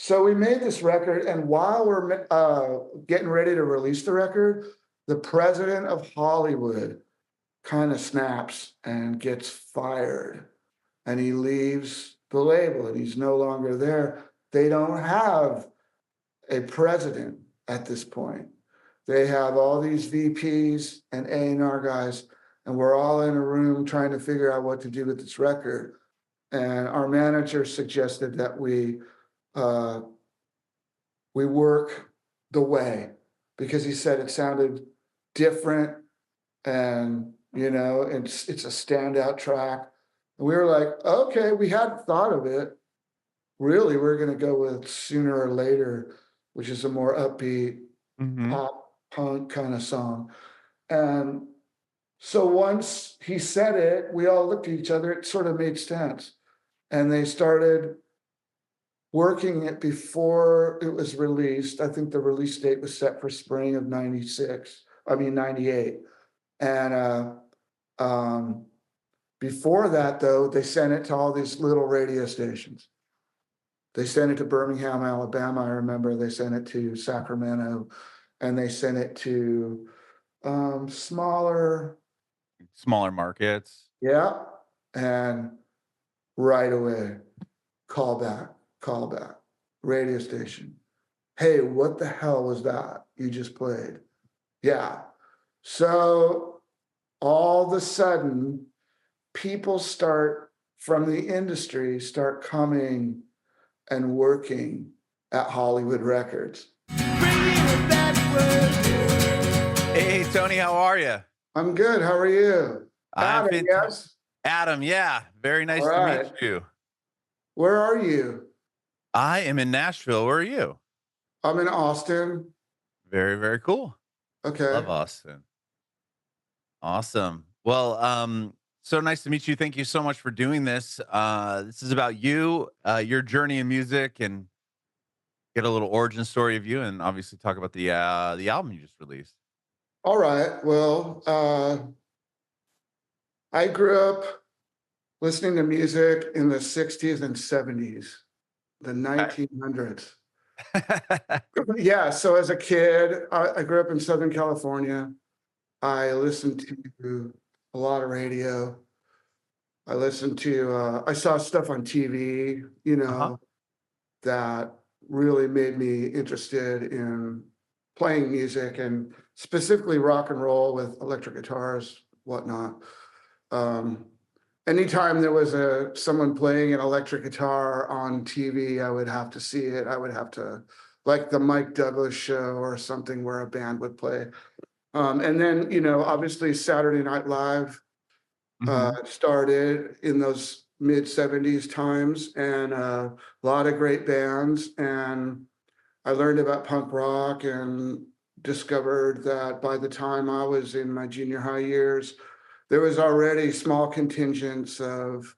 So we made this record, and while we're getting ready to release the record, the president of Hollywood kind of snaps and gets fired, and he leaves the label, and he's no longer there. They don't have a president at this point. They have all these VPs and A&R guys, and we're all in a room trying to figure out what to do with this record. And our manager suggested that we work the way, because he said it sounded different, and it's a standout track. And we were like, okay, we hadn't thought of it. Really, we're going to go with Sooner or Later, which is a more upbeat pop punk kind of song. And so once he said it, we all looked at each other. It sort of made sense. And they started working it before it was released. I think the release date was set for spring of 98. And before that, though, they sent it to all these little radio stations. They sent it to Birmingham, Alabama. I remember they sent it to Sacramento, and they sent it to smaller markets. Yeah. And right away, call back, radio station. Hey, what the hell was that you just played? Yeah. So all of a sudden, people from the industry start coming and working at Hollywood Records. Hey, Tony, how are you? I'm good. How are you? Adam, yes? Adam, yeah. Very nice to meet you. Where are you? I am in Nashville. Where are you? I'm in Austin. Very, very cool. Okay. Love Austin. Awesome. Well, so nice to meet you. Thank you so much for doing this. This is about you, your journey in music, and get a little origin story of you, and obviously talk about the album you just released. All right. Well, I grew up listening to music in the 60s and 70s, the 1900s. Yeah. So as a kid, I grew up in Southern California. I listened to a lot of radio. I listened to, I saw stuff on TV, that really made me interested in playing music, and specifically rock and roll with electric guitars, whatnot. Anytime there was someone playing an electric guitar on TV, I would have to see it. I would have to, like the Mike Douglas show or something where a band would play. And then, obviously Saturday Night Live started in those mid-70s times, and a lot of great bands. And I learned about punk rock and discovered that by the time I was in my junior high years, there was already small contingents of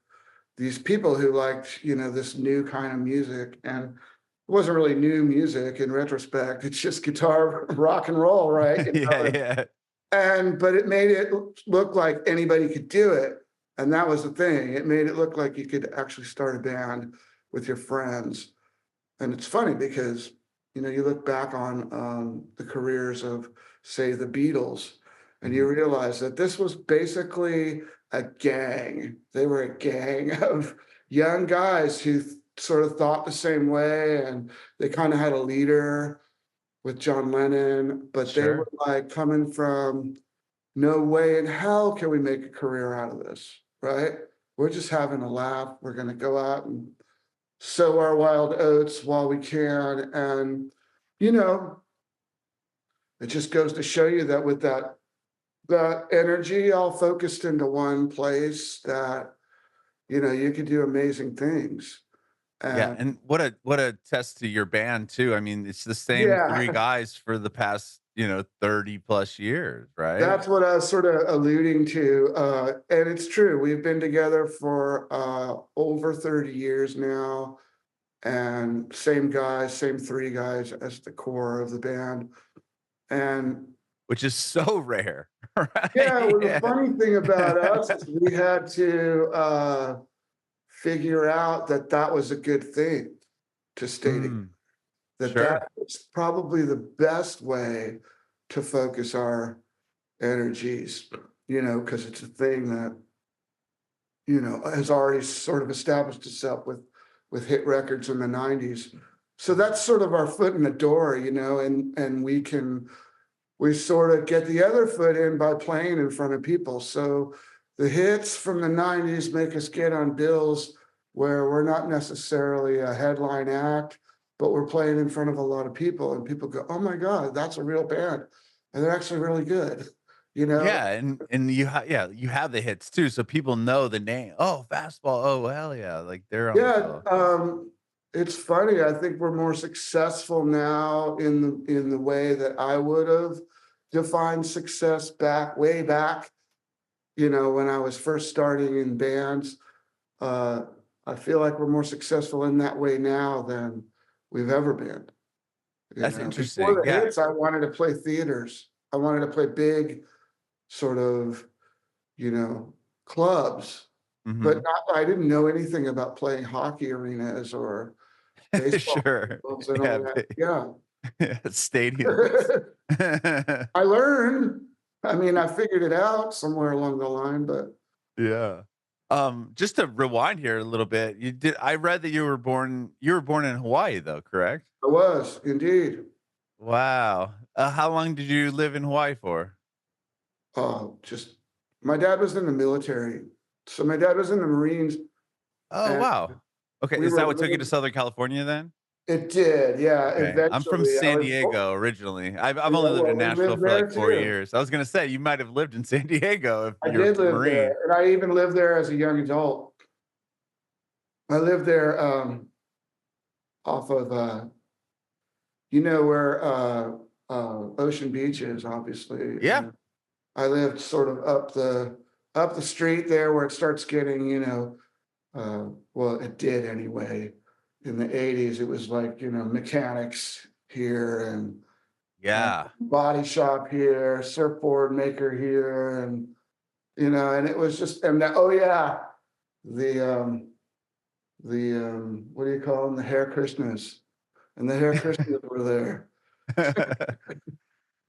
these people who liked, this new kind of music. And it wasn't really new music in retrospect. It's just guitar, rock and roll, right? Yeah. But it made it look like anybody could do it. And that was the thing. It made it look like you could actually start a band with your friends. And it's funny because, you look back on the careers of, say, the Beatles, and you realize that this was basically a gang. They were a gang of young guys who sort of thought the same way, and they kind of had a leader with John Lennon, but They were like coming from, no way in hell can we make a career out of this, right? We're just having a laugh. We're going to go out and sow our wild oats while we can. And, it just goes to show you that with that energy all focused into one place, that, you could do amazing things. And what a test to your band too. I mean, it's the same three guys for the past 30 plus years, right? That's what I was sort of alluding to. And it's true. We've been together for over 30 years now, and same three guys as the core of the band. And which is so rare, right? Yeah, well, the funny thing about us is we had to figure out that was a good thing to stay together. Sure. that is probably the best way to focus our energies, because it's a thing that, has already sort of established itself with hit records in the 90s. So that's sort of our foot in the door, and we sort of get the other foot in by playing in front of people. So the hits from the 90s make us get on bills where we're not necessarily a headline act, but we're playing in front of a lot of people, and people go, "Oh my God, that's a real band." And they're actually really good, you know? Yeah, and you have the hits too, so people know the name. Oh, Fastball. Oh, hell yeah, like they're on the Yeah, bill. it's funny. I think we're more successful now in the way that I would have defined success way back, when I was first starting in bands. Uh, I feel like we're more successful in that way now than we've ever been. That's Before interesting. the Yeah. hits, I wanted to play theaters. I wanted to play big sort of, you know, clubs, but Mhm. not, I didn't know anything about playing hockey arenas or baseball Sure. fields and Yeah, all that. Yeah. stadiums. I learned. I mean, I figured it out somewhere along the line, but Yeah. Just to rewind here a little bit, I read that you were born in Hawaii though, correct? I was indeed. Wow. How long did you live in Hawaii for? Just my dad was in the military. So my dad was in the Marines, Oh, and wow. Okay, we is were that what took you to living. Southern California then? It did, yeah, Okay. I'm from eventually. I San was Diego originally. I've Yeah, only lived well, in we Nashville lived for like there 4 too. years. I was gonna say you might have lived in San Diego if I you're did a live Marine. there, and I even lived there as a young adult. I lived there, off of, where, Ocean Beach is, obviously, Yeah. and I lived sort of up the street there where it starts getting, well, it did anyway. In the 80s, it was like, mechanics here and Yeah. body shop here, surfboard maker here, and it was just, oh yeah, the what do you call them? The hair Krishnas, and the hair Krishnas were there. But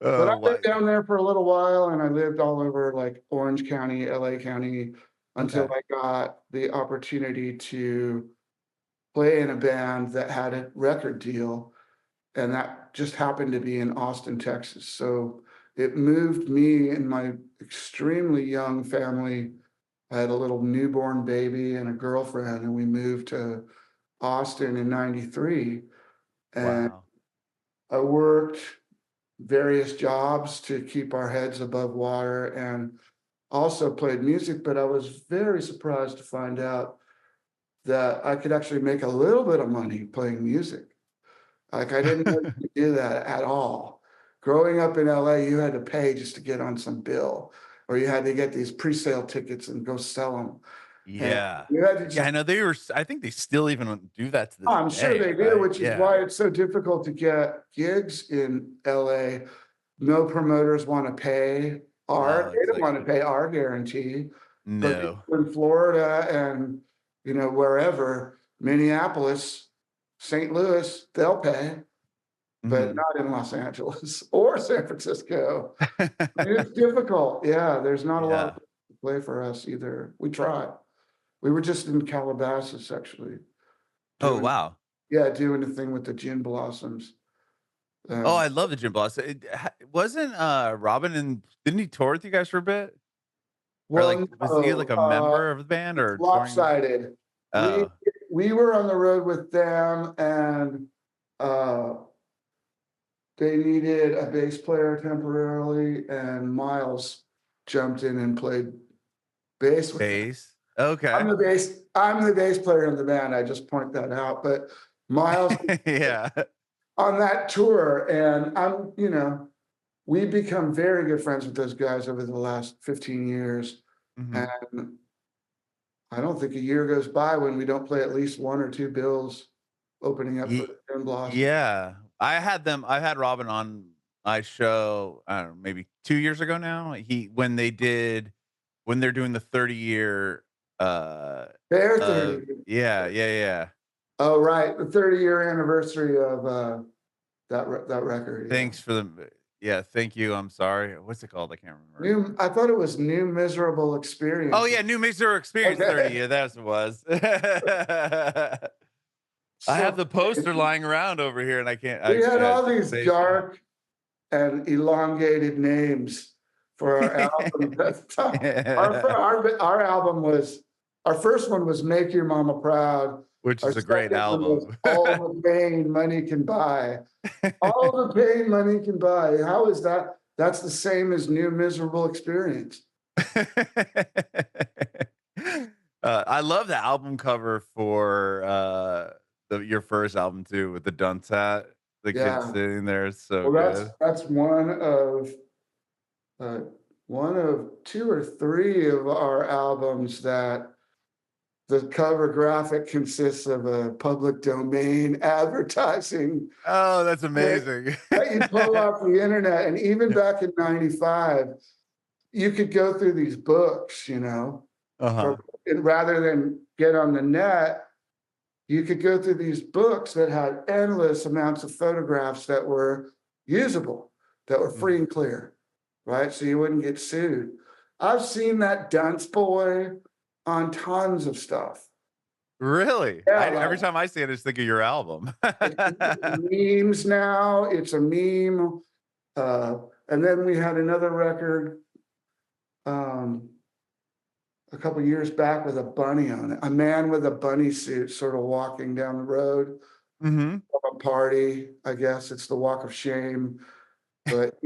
I Oh, lived what? down there for a little while, and I lived all over like Orange County, LA County, until Okay. I got the opportunity to play in a band that had a record deal, and that just happened to be in Austin, Texas. So it moved me and my extremely young family. I had a little newborn baby and a girlfriend, and we moved to Austin in '93. And Wow. I worked various jobs to keep our heads above water and also played music, but I was very surprised to find out that I could actually make a little bit of money playing music. Like, I didn't know you could do that at all. Growing up in LA, you had to pay just to get on some bill, or you had to get these pre-sale tickets and go sell them. And Yeah. you had to Yeah, just I know I think they still even do that to this I'm sure day, they do, right? which is Yeah. why it's so difficult to get gigs in LA. No promoters wanna pay Oh, they don't wanna exactly. pay our guarantee, but No. people in Florida and, wherever, Minneapolis, St. Louis, they'll pay, but Mhm. not in Los Angeles or San Francisco. I mean, it's difficult. Yeah, there's not a lot of Yeah. people to play for us either. We try. We were just in Calabasas, actually, Oh, doing wow. yeah, doing the thing with the gin blossoms. Oh, Um, I love the Gym Boss. Wasn't, Robin and didn't he tour with you guys for a bit? Or, like, well, was he, no, like, a member of the band it's or touring? lopsided. We Oh, we were on the road with them, and uh, they needed a bass player temporarily, and Miles jumped in and played bass with them. bass. Okay. I'm the bass player in the band. I just point that out, but Miles Yeah. on that tour, and we've become very good friends with those guys over the last 15 years, and Mhm. I don't think a year goes by when we don't play at least one or two bills opening up for Ye the Gin Blossom. Yeah. I had Robin on my show, I don't know, maybe 2 years ago now. When they're doing the 30-year, uh, Their 30. yeah, yeah, yeah. Oh, right, the 30-year anniversary of, that record. Yeah. Thanks for the yeah, thank you. I'm sorry. What's it called? I can't remember. New. I thought it was New Miserable Oh Experience. yeah, New Mixer Experience 30. Okay. Yeah, that's what it was. I have So the poster lying around over here, and I can't. we had Yeah, all these say so. dark and elongated names for our album at the time. Our album was, our first one was Make Your Mama Proud. Which Our is a great second one was album. All the Pain Money Can Buy. All the pain money can buy. How is that? That's the same as New Miserable Experience. I love the album cover for your first album too, with the dunce hat. The kid Yeah. sitting there is so Well, good. that's uh, one of two or three of our albums that the cover graphic consists of a public domain advertising Oh, that's that amazing. that you pull off the internet. And even back in '95, you could go through these books, you know, Uh-huh. and rather than get on the net, you could go through these books that had endless amounts of photographs that were usable, that were free Mhm. and clear, right? So you wouldn't get sued. I've seen that dunce boy on tons of stuff. Really? Yeah, I like every time I see it, I just think of your album. memes now. It's a meme. Uh, and then we had another record um, a couple years back with a bunny on it. A man with a bunny suit, sort of walking down the road Mhm. from a party. I guess it's the Walk of Shame. But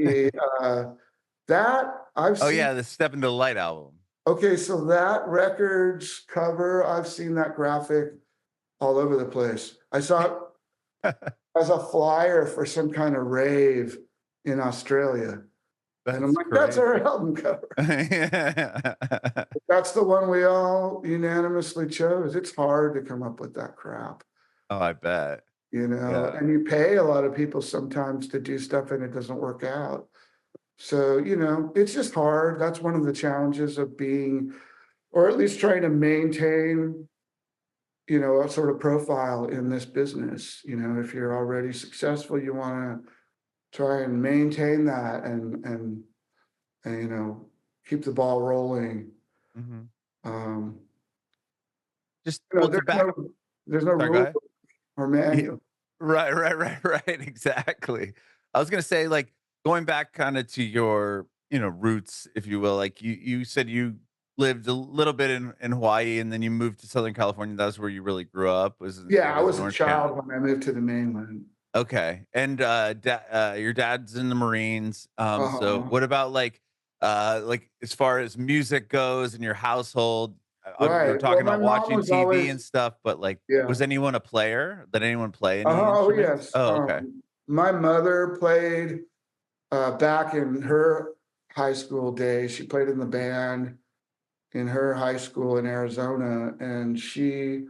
that I've Oh, seen. yeah, the Step into the Light album. Okay, so that record's cover, I've seen that graphic all over the place. I saw it as a flyer for some kind of rave in Australia. And I'm That's like, that's our crazy. album cover. Yeah. That's the one we all unanimously chose. It's hard to come up with that crap, Oh, I bet. you know, Yeah. and you pay a lot of people sometimes to do stuff and it doesn't work out. So, you know, it's just hard. That's one of the challenges of being, or at least trying to maintain, you know, a sort of profile in this business. You know, if you're already successful, you want to try and maintain that and you know, keep the ball rolling. Mhm. Um, Just you know, well, to back there's no sorry, go rule ahead. or Yeah. manual. Right, exactly. I was gonna say, like, going back kinda to your, roots, if you will, like, you said you lived a little bit in Hawaii, and then you moved to Southern California, that's where you really grew up, Yeah, I was in was a Orange County. child when I moved to the mainland. Okay, and, your dad's in the Marines, so Uh-huh. what about, like, as far as music goes in your household, we were Right. Well, talking my about mom watching was TV always, and stuff, but, like, yeah. was anyone a player? Did anyone play any Oh, instruments? yes. Oh, okay. My mother played back in her high school days. She played in the band in her high school in Arizona, and she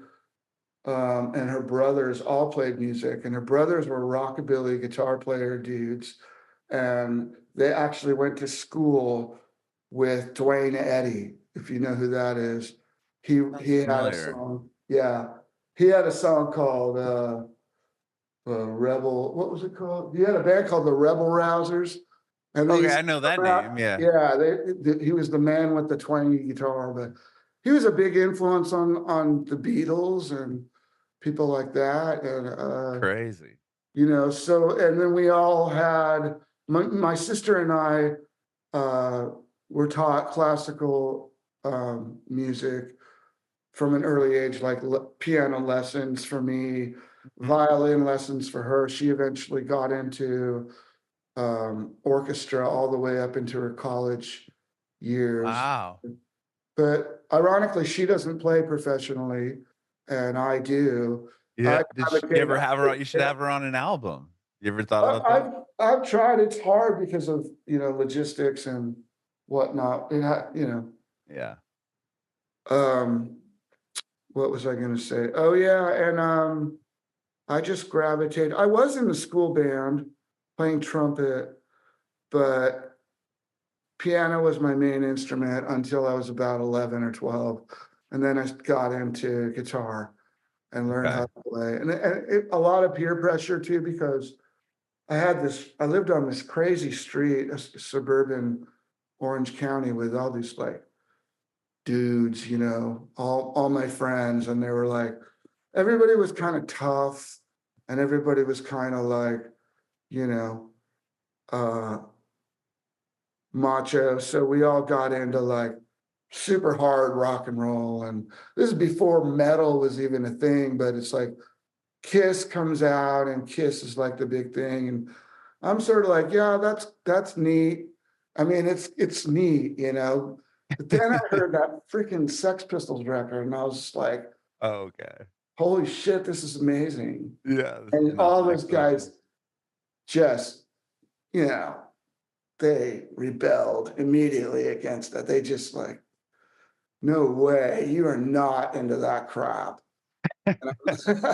and her brothers all played music, and her brothers were rockabilly guitar player dudes, and they actually went to school with Dwayne Eddy, if you know who that is. Sounds He had a familiar. song, yeah, he had a song called Rebel. What was it called? He had a band called the Rebel Rousers, and they Okay, used I to know that come out. name, yeah. Yeah, he was the man with the twangy guitar, but he was a big influence on the Beatles and people like that. And Crazy. you know, so and then we all had my sister and I were taught classical music from an early age, like piano lessons for me, Mhm. violin lessons for her. She eventually got into orchestra all the way up into her college years. Wow. But ironically, she doesn't play professionally, and I do. Yeah, I did sh you advocate. ever have her on you should have her on an album. You ever thought I- about that? I've tried. It's hard because of logistics and whatnot. You know. Yeah. Um, what was I going to say? Oh yeah, and I just gravitated. I was in the school band playing trumpet, but piano was my main instrument until I was about 11 or 12. And then I got into guitar and learned how Okay. to play. And a lot of peer pressure too, because I lived on this crazy street, suburban Orange County with all these like dudes, all my friends, and they were like, everybody was kind of tough, and everybody was kind of like, you know, uh, macho. So we all got into like super hard rock and roll, and this is before metal was even a thing. But it's like Kiss comes out, and Kiss is like the big thing, and I'm sort of like, yeah, that's neat. I mean, it's neat, But then I heard that freaking Sex Pistols record, and I was just like, Oh, okay. holy shit, this is amazing. Yeah, this is And not all next those guys level. just, you know, they rebelled immediately against that. They just like, no way, you are not into that crap. And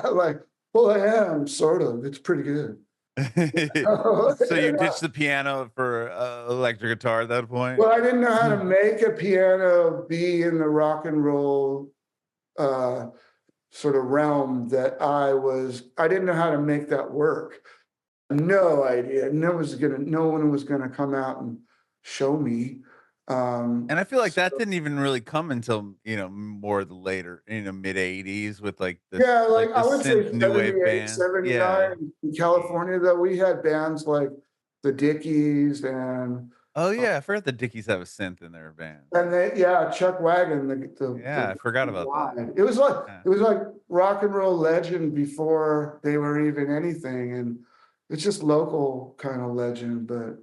I'm like, well, I am sort of. It's pretty good. So you ditched the piano for electric guitar at that point? Well, I didn't know how to make a piano be in the rock and roll uh, sort of realm that I didn't know how to make that work. No idea. No one was gonna come out and show me. And I feel like So that didn't even really come until, more the later, mid '80s with yeah, like the I would say synth new wave 78, bands. Yeah. 79 in California that we had bands like the Dickies and Oh uh, yeah, I forgot the Dickies have a synth in their band. yeah, Chuck Wagon, Yeah, I forgot about that. wide. It was like Yeah. rock and roll legend before they were even anything, and it's just local kind of legend. But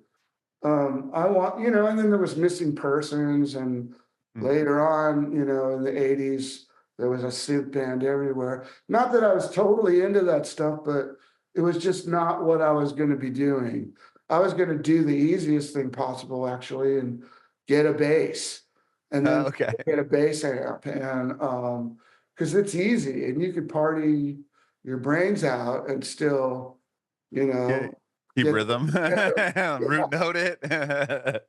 I want, and then there was Missing Persons, and Mhm. later on, in the '80s, there was a synth band everywhere. Not that I was totally into that stuff, but it was just not what I was going to be doing. I was going to do the easiest thing possible, actually, and get a bass, and then Okay. get a bass amp, and because it's easy, and you could party your brains out and still, you Yeah. know, Keep get rhythm. Root note it.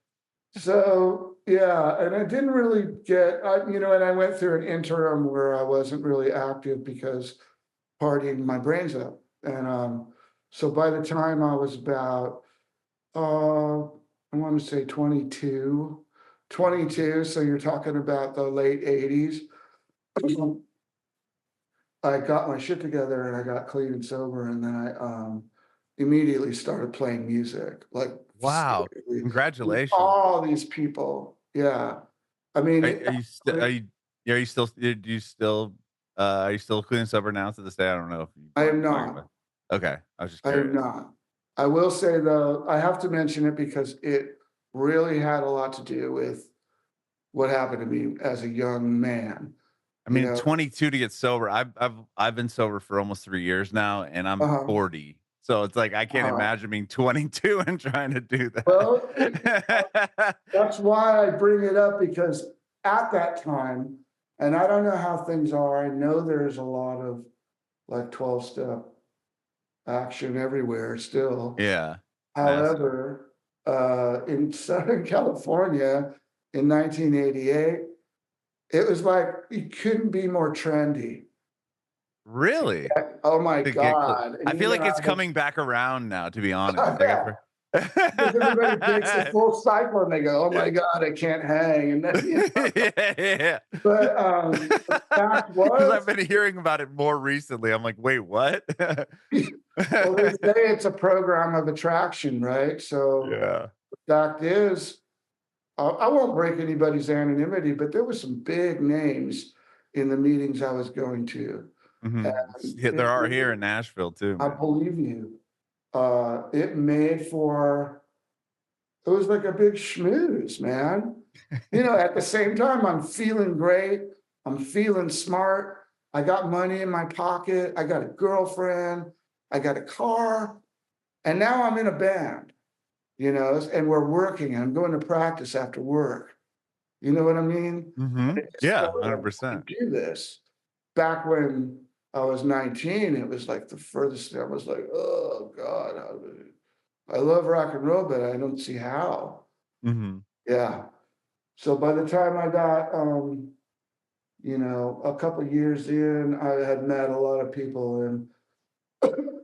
so, yeah, and I didn't really and I went through an interim where I wasn't really active because partying my brains out. And so by the time I was about, I want to say 22, so you're talking about the late '80s. I got my shit together and I got clean and sober, and then I immediately started playing music, like Wow. seriously, with Congratulations. all these people. Yeah. I mean, it Are you still are actually you yeah, are you still clean and sober now to this day? I don't know if you I mind am talking about. not. Okay, I was just I am curious. not. I will say though, I have to mention it because it really had a lot to do with what happened to me as a young man, I you mean, know? 22 to get sober. I've been sober for almost 3 years now, and I'm Uh-huh, 40. So it's like I can't uh-huh. imagine being 22 and trying to do Well, that. that's why I bring it up because at that time, and I don't know how things are, I know there's a lot of like 12-step action everywhere still. Yeah, massive. However, in Southern California in 1988, it was like it couldn't be more trendy. Really? Oh my To get God. And I feel like it's coming back around now, to be honest. Like I've yeah, heard. because everybody takes the full cycle and they go, oh my God, I can't hang. And then, Yeah. but the fact Because I've was, been hearing about it more recently. I'm like, "Wait, what?" well, they say it's a program of attraction, right? So Yeah. the fact is, I won't break anybody's anonymity, but there were some big names in the meetings I was going to. Mhm. And Yeah, there are here in Nashville too, I man. believe you. It made for, it was like a big schmooze, man. At the same time, I'm feeling great. I'm feeling smart. I got money in my pocket. I got a girlfriend. I got a car. And now I'm in a band, and we're working. And I'm going to practice after work. You know what I mean? Mhm. I just Yeah, felt like I 100%. could do this. Back when I was 19, it was like the furthest thing. I was like, oh God, I love rock and roll, but I don't see how. Mhm. Yeah. So by the time I got, a couple years in, I had met a lot of people, and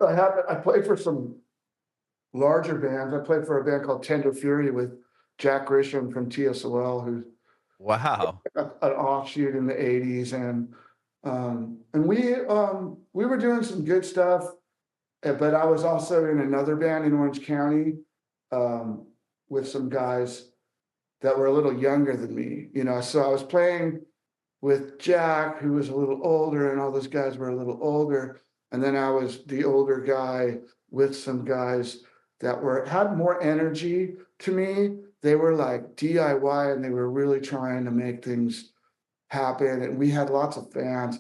I played for some larger bands. I played for a band called Tender Fury with Jack Grisham from TSOL, who's Wow. an offshoot in the '80s, and we were doing some good stuff. But I was also in another band in Orange County um, with some guys that were a little younger than me. So I was playing with Jack, who was a little older, and all those guys were a little older. And then I was the older guy with some guys that had more energy to me. They were like DIY, and they were really trying to make things happen. And we had lots of fans.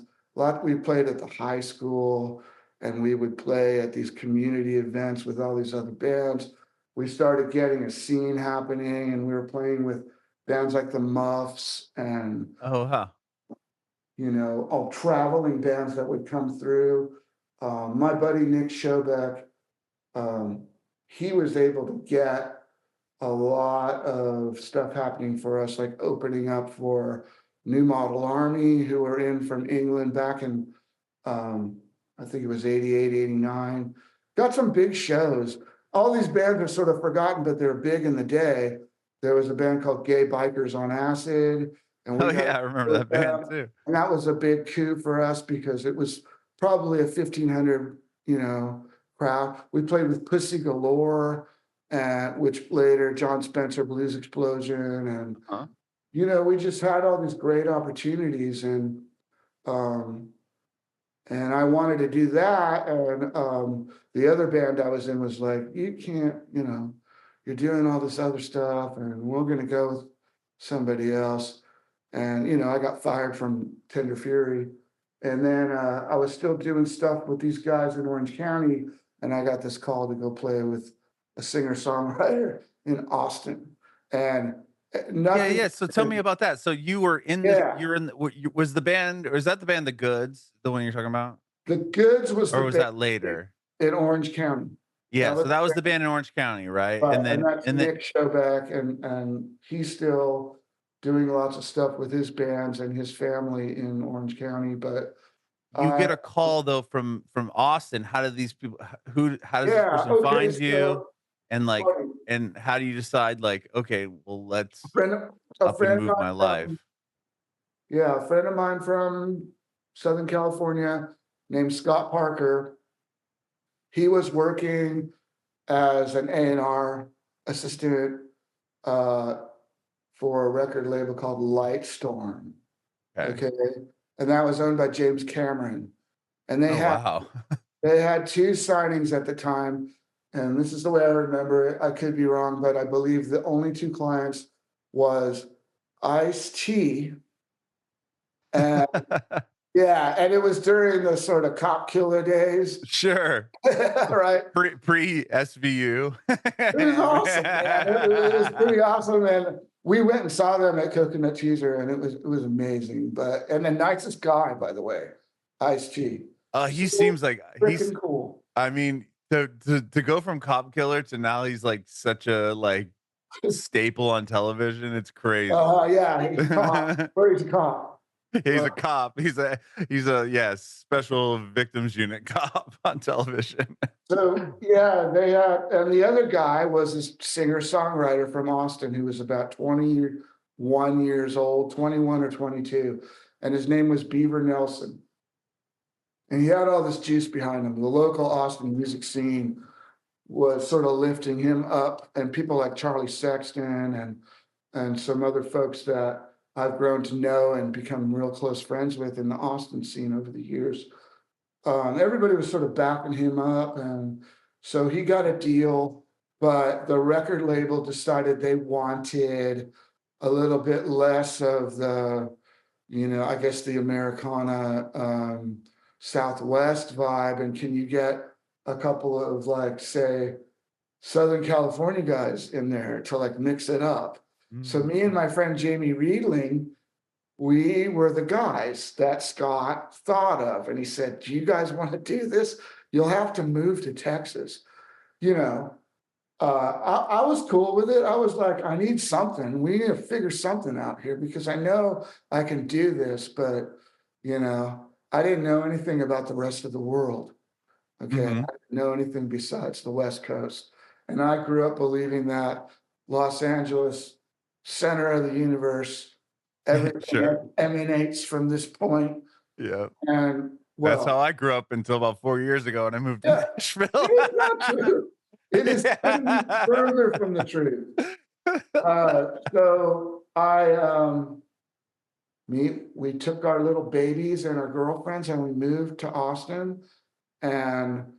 We played at the high school, and we would play at these community events with all these other bands. We started getting a scene happening, and we were playing with bands like the Muffs and Oh, wow. all traveling bands that would come through. My buddy Nick Schobeck, um, he was able to get a lot of stuff happening for us, like opening up for New Model Army, who were in from England back in, I think it was 88, 89. Got some big shows. All these bands are sort of forgotten, but they're big in the day. There was a band called Gay Bikers on Acid, and Oh, we had yeah, I remember that band too. and that was a big coup for us because it was probably a 1,500, crowd. We played with Pussy Galore, and which later John Spencer Blues Explosion, and Huh? we just had all these great opportunities, um, and I wanted to do that. And the other band I was in was like, you can't, you're doing all this other stuff, and we're going to go with somebody else. And, I got fired from Tender Fury. And then I was still doing stuff with these guys in Orange County. And I got this call to go play with a singer-songwriter in Austin. And Yeah, nothing, yeah. So tell me about that. So you were in the yeah, you're in the, was the band, or is that the band The Goods, the one you're talking about? the Goods was Or the was band that later? in Orange County. That Yeah, was so that was the the band in Orange County, right? Right, And and then that's Nick Schobeck, and he's still doing lots of stuff with his bands and his family in Orange County. But you uh, get a call though from Austin. How did these people how does this yeah, person okay, find you? so And like, funny. and how do you decide like, okay, well, A let's friend, of- a up and friend of move mine my from life? yeah, a friend of mine from Southern California named Scott Parker. He was working as an A&R assistant uh, for a record label called Lightstorm. Okay. Okay, and that was owned by James Cameron. And Oh, wow. they had two signings at the time, and this is the way I remember it. I could be wrong, but I believe the only two clients was Ice-T, and yeah, and it was during the sort of cop killer days, Sure. right? Pre SVU. It was awesome, man. It was pretty awesome, and we went and saw them at Coconut Teaser, and it was amazing. And the nicest guy, by the way, Ice-T. He So seems like freaking cool. I mean, to go from cop killer to now he's like such a like staple on television, it's crazy. Yeah, he's a cop. Or he's a cop. He's Uh, a cop. He's a yes, special victims unit cop on television. so yeah, they had, and the other guy was this singer-songwriter from Austin who was about 21 years old, 21 or 22, and his name was Beaver Nelson. And he had all this juice behind him. The local Austin music scene was sort of lifting him up, and people like Charlie Sexton and some other folks that I've grown to know and become real close friends with in the Austin scene over the years. Everybody was sort of backing him up, and so he got a deal, but the record label decided they wanted a little bit less of the, I guess the Americana Southwest vibe, and can you get a couple of like, say, Southern California guys in there to like mix it up? So me and Mhm. my friend Jamie Riedling, we were the guys that Scott thought of. And he said, do you guys want to do this? You'll have to move to Texas. You know, I was cool with it. I was like, I need something. We need to figure something out here because I know I can do this, but I didn't know anything about the rest of the world. Okay. I Mhm. didn't know anything besides the West Coast. And I grew up believing that Los Angeles, center of the universe, Sure. everything emanates from this point. Yeah. And That's well, how I grew up until about 4 years ago when I moved to yeah, Nashville. it is not true. It is couldn't be further from the truth. So we took our little babies and our girlfriends and we moved to Austin, and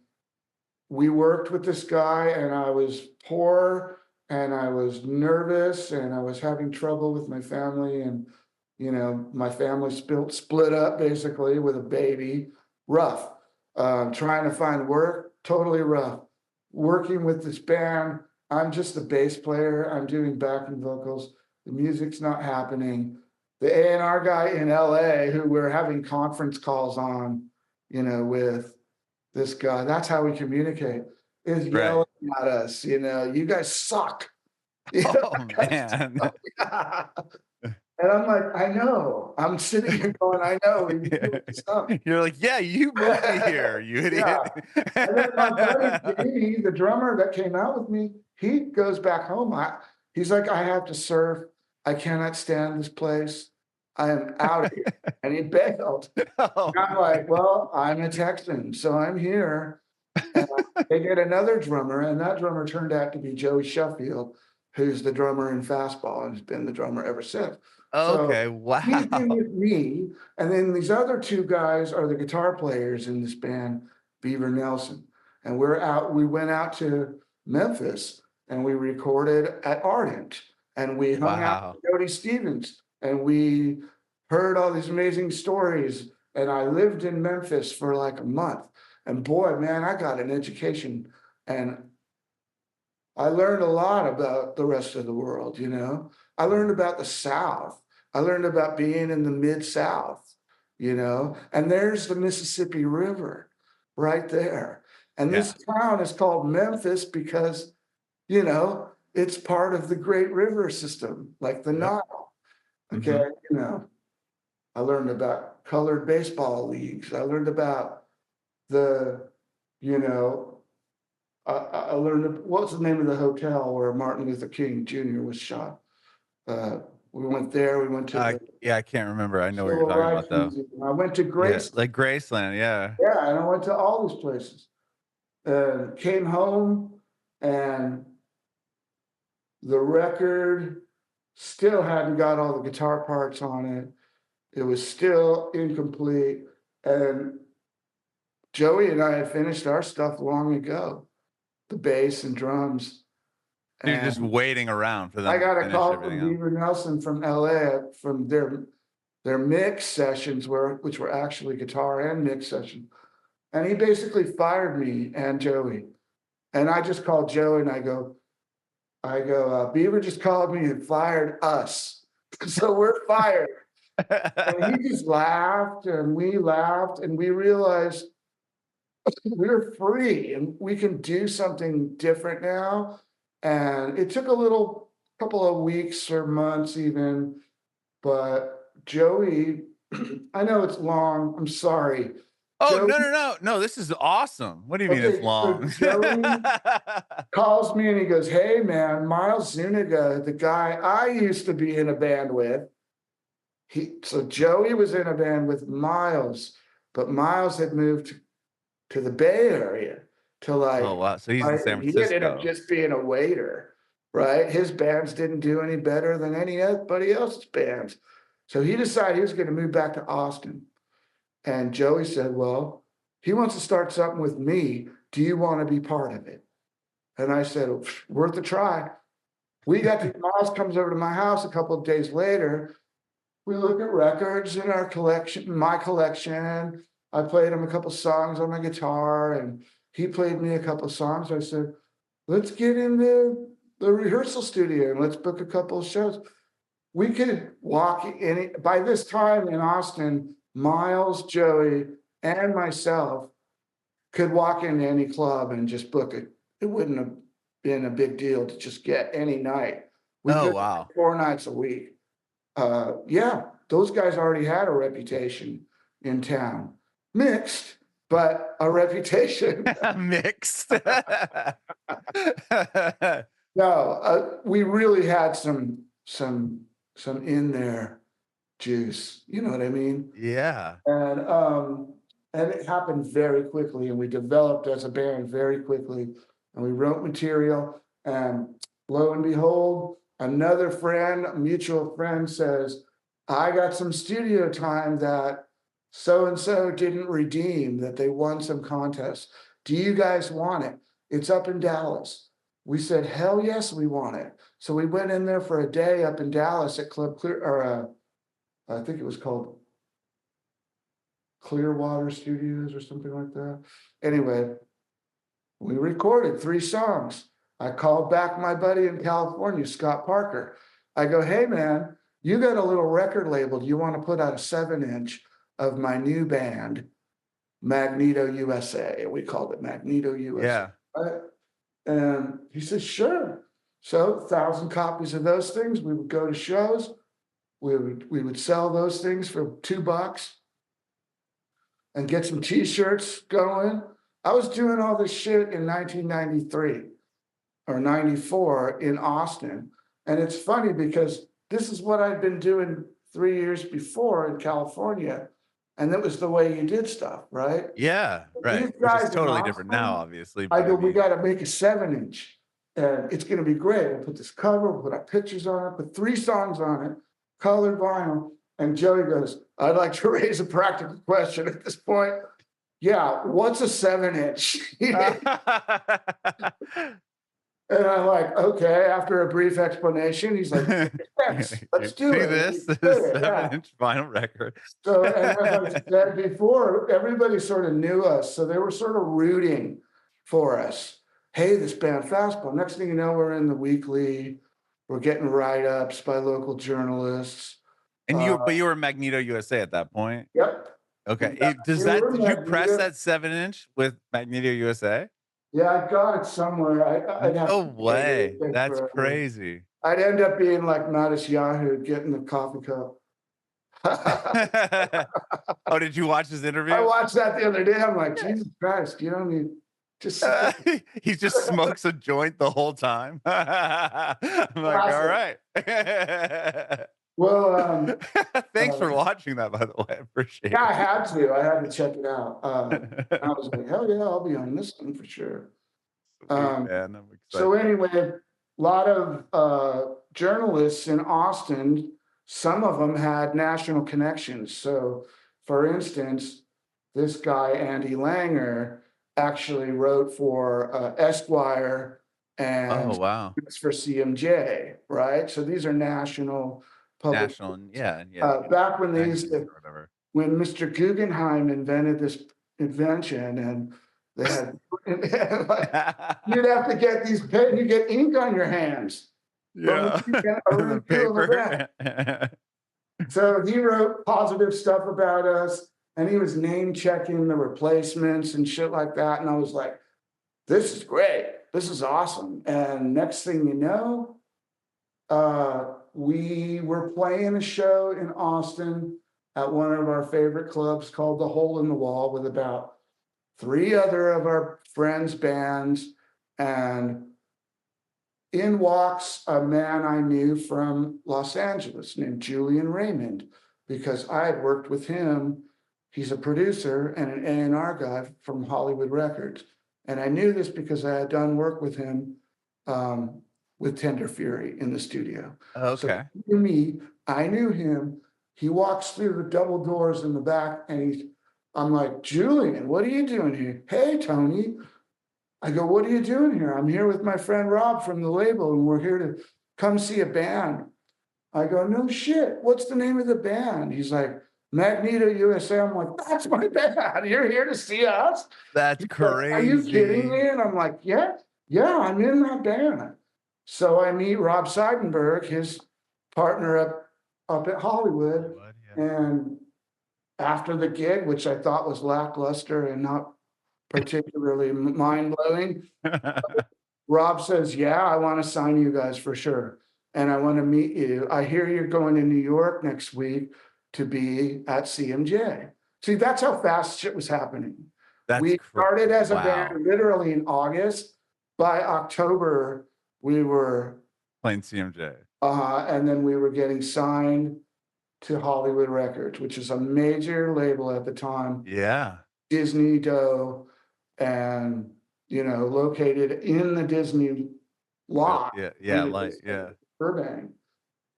we worked with this guy, and I was poor and I was nervous and I was having trouble with my family, and my family split up basically with a baby. Rough. Trying to find work, totally rough. Working with this band, I'm just the bass player. I'm doing backing vocals. The music's not happening. The A&R guy in LA, who we're having conference calls on, with this guy, that's how we communicate, is Right. yelling at us, you guys suck. Oh, Guys man. suck. And I'm like, I know. I'm sitting here going, I know. We Yeah. suck. You're like, "Yeah, you moved me here, you Yeah. idiot." And then my buddy Jamie, the drummer that came out with me, he goes back home. He's like, I have to surf. I cannot stand this place. I am out of here. And he bailed. Oh, And I'm like, well, I'm a Texan, so I'm here. And they get another drummer, and that drummer turned out to be Joey Shuffield, who's the drummer in Fastball and has been the drummer ever since. So okay, he's been wow. with me, and then these other two guys are the guitar players in this band, Beaver Nelson. And we went out to Memphis and we recorded at Ardent, and we hung out Wow. with Jody Stevens, and we heard all these amazing stories. And I lived in Memphis for like a month. And boy, man, I got an education, and I learned a lot about the rest of the world, I learned about the South. I learned about being in the Mid-South, and there's the Mississippi River right there. And Yeah. this town is called Memphis because, it's part of the Great River system, like the Yep. Nile. Okay, Mhm. I learned about colored baseball leagues. I learned about the, you know, I learned what's the name of the hotel where Martin Luther King Jr. was shot. Uh, we went there. We went to the Yeah, I can't remember. I know what you're Civil talking Rights about, though. Museum. I went to Yeah, Grace. like Graceland, yeah. Yeah, and I went to all these places. Came home, and the record still hadn't got all the guitar parts on it. It was still incomplete, and Joey and I had finished our stuff long ago, the bass and drums. You're just And waiting around for I them to got a finish call everything from else. Beaver Nelson from LA from their mix sessions, which were actually guitar and mix sessions. And he basically fired me and Joey. And I just called Joey and Beaver just called me and fired us. So we're fired. And he just laughed and we laughed, and we realized we're free and we can do something different now. And it took a little couple of weeks or months even, but Joey, I know it's long. I'm sorry. Oh, Joey, no, no, no. No, this is awesome. What do you mean it's okay, so long? Joey calls me and he goes, hey man, Miles Zuniga, the guy I used to be in a band with. So Joey was in a band with Miles, but Miles had moved to the Bay Area to Oh, like, wow. So he's in San he ended up Francisco. just being a waiter, right? His bands didn't do any better than anybody else's bands. So he decided he was going to move back to Austin. And Joey said, well, he wants to start something with me. Do you want to be part of it? And I said, worth a try. Miles comes over to my house a couple of days later. We look at records in our collection, my collection. I played him a couple songs on my guitar, and he played me a couple songs. I said, let's get in the rehearsal studio and let's book a couple of shows. We could walk in. By this time in Austin, Miles, Joey, and myself could walk into any club and just book it. It wouldn't have been a big deal to just get any night. We Oh, could wow. 4 nights a week. Yeah, those guys already had a reputation in town. Mixed, but a reputation. Mixed. we really had some in there juice, you know what I mean? Yeah. And it happened very quickly, and we developed as a band very quickly, and we wrote material, and lo and behold, another friend, a mutual friend says, I got some studio time that so-and-so didn't redeem, that they won some contest. Do you guys want it? It's up in Dallas. We said, hell yes, we want it. So we went in there for a day up in Dallas at Club Clear, or I think it was called Clearwater Studios or something like that. Anyway, we recorded 3 songs. I called back my buddy in California, Scott Parker. I go, hey man, you got a little record label. Do you want to put out a 7-inch of my new band, Magneto U.S.A? We called it Magneto U.S.A. Yeah. Right? And he says, sure. So 1,000 copies of those things. We would go to shows. We would sell those things for $2 and get some t-shirts going. I was doing all this shit in 1993 or 94 in Austin. And it's funny because this is what I'd been doing 3 years before in California. And that was the way you did stuff, right? Yeah. Right. These Which is guys in totally different now, Austin, obviously. I But go, I we mean, got to make a 7-inch, and it's going to be great. We'll put this cover, we'll put our pictures on it, put 3 songs on it, colored vinyl. And Joey goes, I'd like to raise a practical question at this point. Yeah, what's a 7-inch? And I'm like, okay, after a brief explanation, he's like, yes, let's do see it. this? We This did is it, yeah. 7-inch vinyl record. So, and as I said before, everybody sort of knew us. So they were sort of rooting for us. Hey, this band Fastball. Next thing you know, we're in the weekly. We're getting write-ups by local journalists. And but you were Magneto USA at that point. Yep. Okay. Yeah, Did you press Magneto. that 7-inch with Magneto USA? Yeah, I got it somewhere. I'd have No to way. take That's forever. crazy. I'd end up being like Modest Yahoo getting the coffee cup. Oh, did you watch his I interview? watched that the other day. I'm like, Jesus Christ, you don't need just sit there. He just smokes a joint the whole time. I'm like, all right. Well, Thanks for watching that, by the way. I appreciate yeah, it. I had to. I had to check it out. I was like, hell yeah, I'll be on this one for sure. Sweet, man. I'm So excited. anyway, a lot of journalists in Austin, some of them had national connections. So for instance, this guy, Andy Langer, actually wrote for Esquire and Oh, wow. for CMJ, right? So these are national public. National, yeah. Back when they used Magazines to, or whatever. when Mr. Guggenheim invented this invention, and they had, like, you'd have to get these, you get ink on your hands. Yeah. The paper. So he wrote positive stuff about us, and he was name checking the replacements and shit like that. And I was like, this is great. This is awesome. And next thing you know, we were playing a show in Austin at one of our favorite clubs called The Hole in the Wall with about 3 other of our friends' bands. And in walks a man I knew from Los Angeles named Julian Raymond, because I had worked with him. He's a producer and an A&R guy from Hollywood Records. And I knew this because I had done work with him with Tender Fury in the studio. Okay. So I knew him. He walks through the double doors in the back, and I'm like, Julian, what are you doing here? Hey, Tony. I go, what are you doing here? I'm here with my friend Rob from the label, and we're here to come see a band. I go, no shit. What's the name of the band? He's like, Magneto U.S.A. I'm like, that's my band. You're here to see us? That's crazy. Are you kidding me? And I'm like, yeah, I'm in that band. So I meet Rob Seidenberg, his partner up at Hollywood. And after the gig, which I thought was lackluster and not particularly mind-blowing, Rob says, yeah, I want to sign you guys for sure. And I want to meet you. I hear you're going to New York next week to be at CMJ. See, that's how fast shit was happening. We started as a band literally in August. By October, we were Plain CMJ. And then we were getting signed to Hollywood Records, which is a major label at the time, Yeah. Disney Doe, and located in the Disney lot Yeah. Yeah. in Like, yeah. Burbank.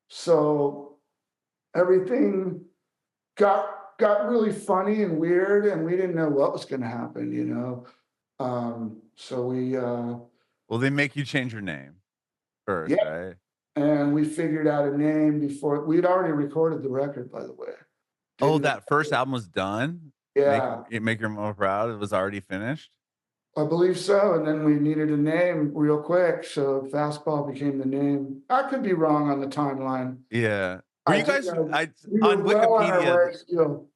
So everything got really funny and weird, and we didn't know what was going to happen. So we Well, they make you change your name yeah, first, right? and we figured out a name before we'd already recorded the record, by the way. Oh, Didn't that first album was done? Yeah, Make Your Mama Proud, it was already finished? I believe so. And then we needed a name real quick, so Fastball became the name. I could be wrong on the timeline. Yeah. Were I you do guys know I we were on well on our Wikipedia way still.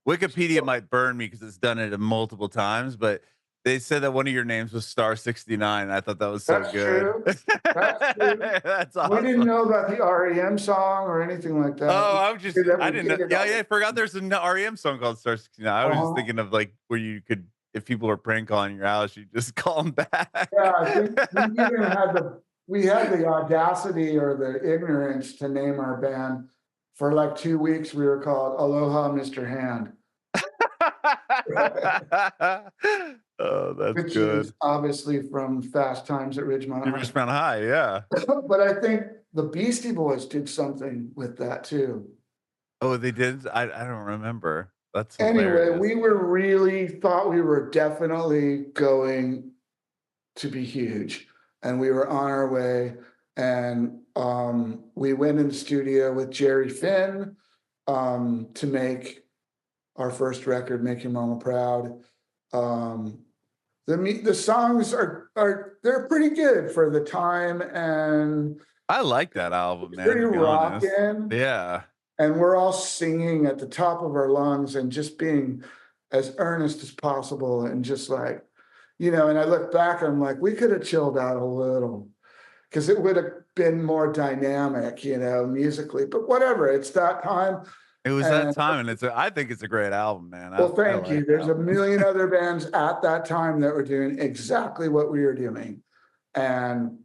Wikipedia might burn me because it's done it multiple times, but they said that one of your names was Star 69. I thought that was so That's good. true. That's true. That's We didn't awesome. know about the REM song or anything like that. Oh, We figured that I we didn't know. did it Yeah, all. yeah, I forgot there's an REM song called Star 69. I was just Uh-huh. thinking of like where you could, if people were prank calling your house, you just call them back. Yeah, I think we had the audacity or the ignorance to name our band. For like 2 weeks, we were called Aloha Mr. Hand, Oh, that's which is good. obviously from Fast Times at Ridgemont You High. reached Mount High, yeah. But I think the Beastie Boys did something with that too. Oh, they did? I don't remember. That's Anyway, hilarious. we were really thought we were definitely going to be huge, and we were on our way. And we went in the studio with Jerry Finn to make our first record, "Make Your Mama Proud." Um, the songs are they're pretty good for the time, and I like that album, it's man, pretty to be honest. rockin'. Yeah. And we're all singing at the top of our lungs and just being as earnest as possible and just like, and I look back, I'm like, we could have chilled out a little because it would have been more dynamic, musically, but whatever, it's that time. It was that And time, and I think it's a great album, man. well, I thank you. like the There's a album. million other bands at that time that were doing exactly what we were doing. And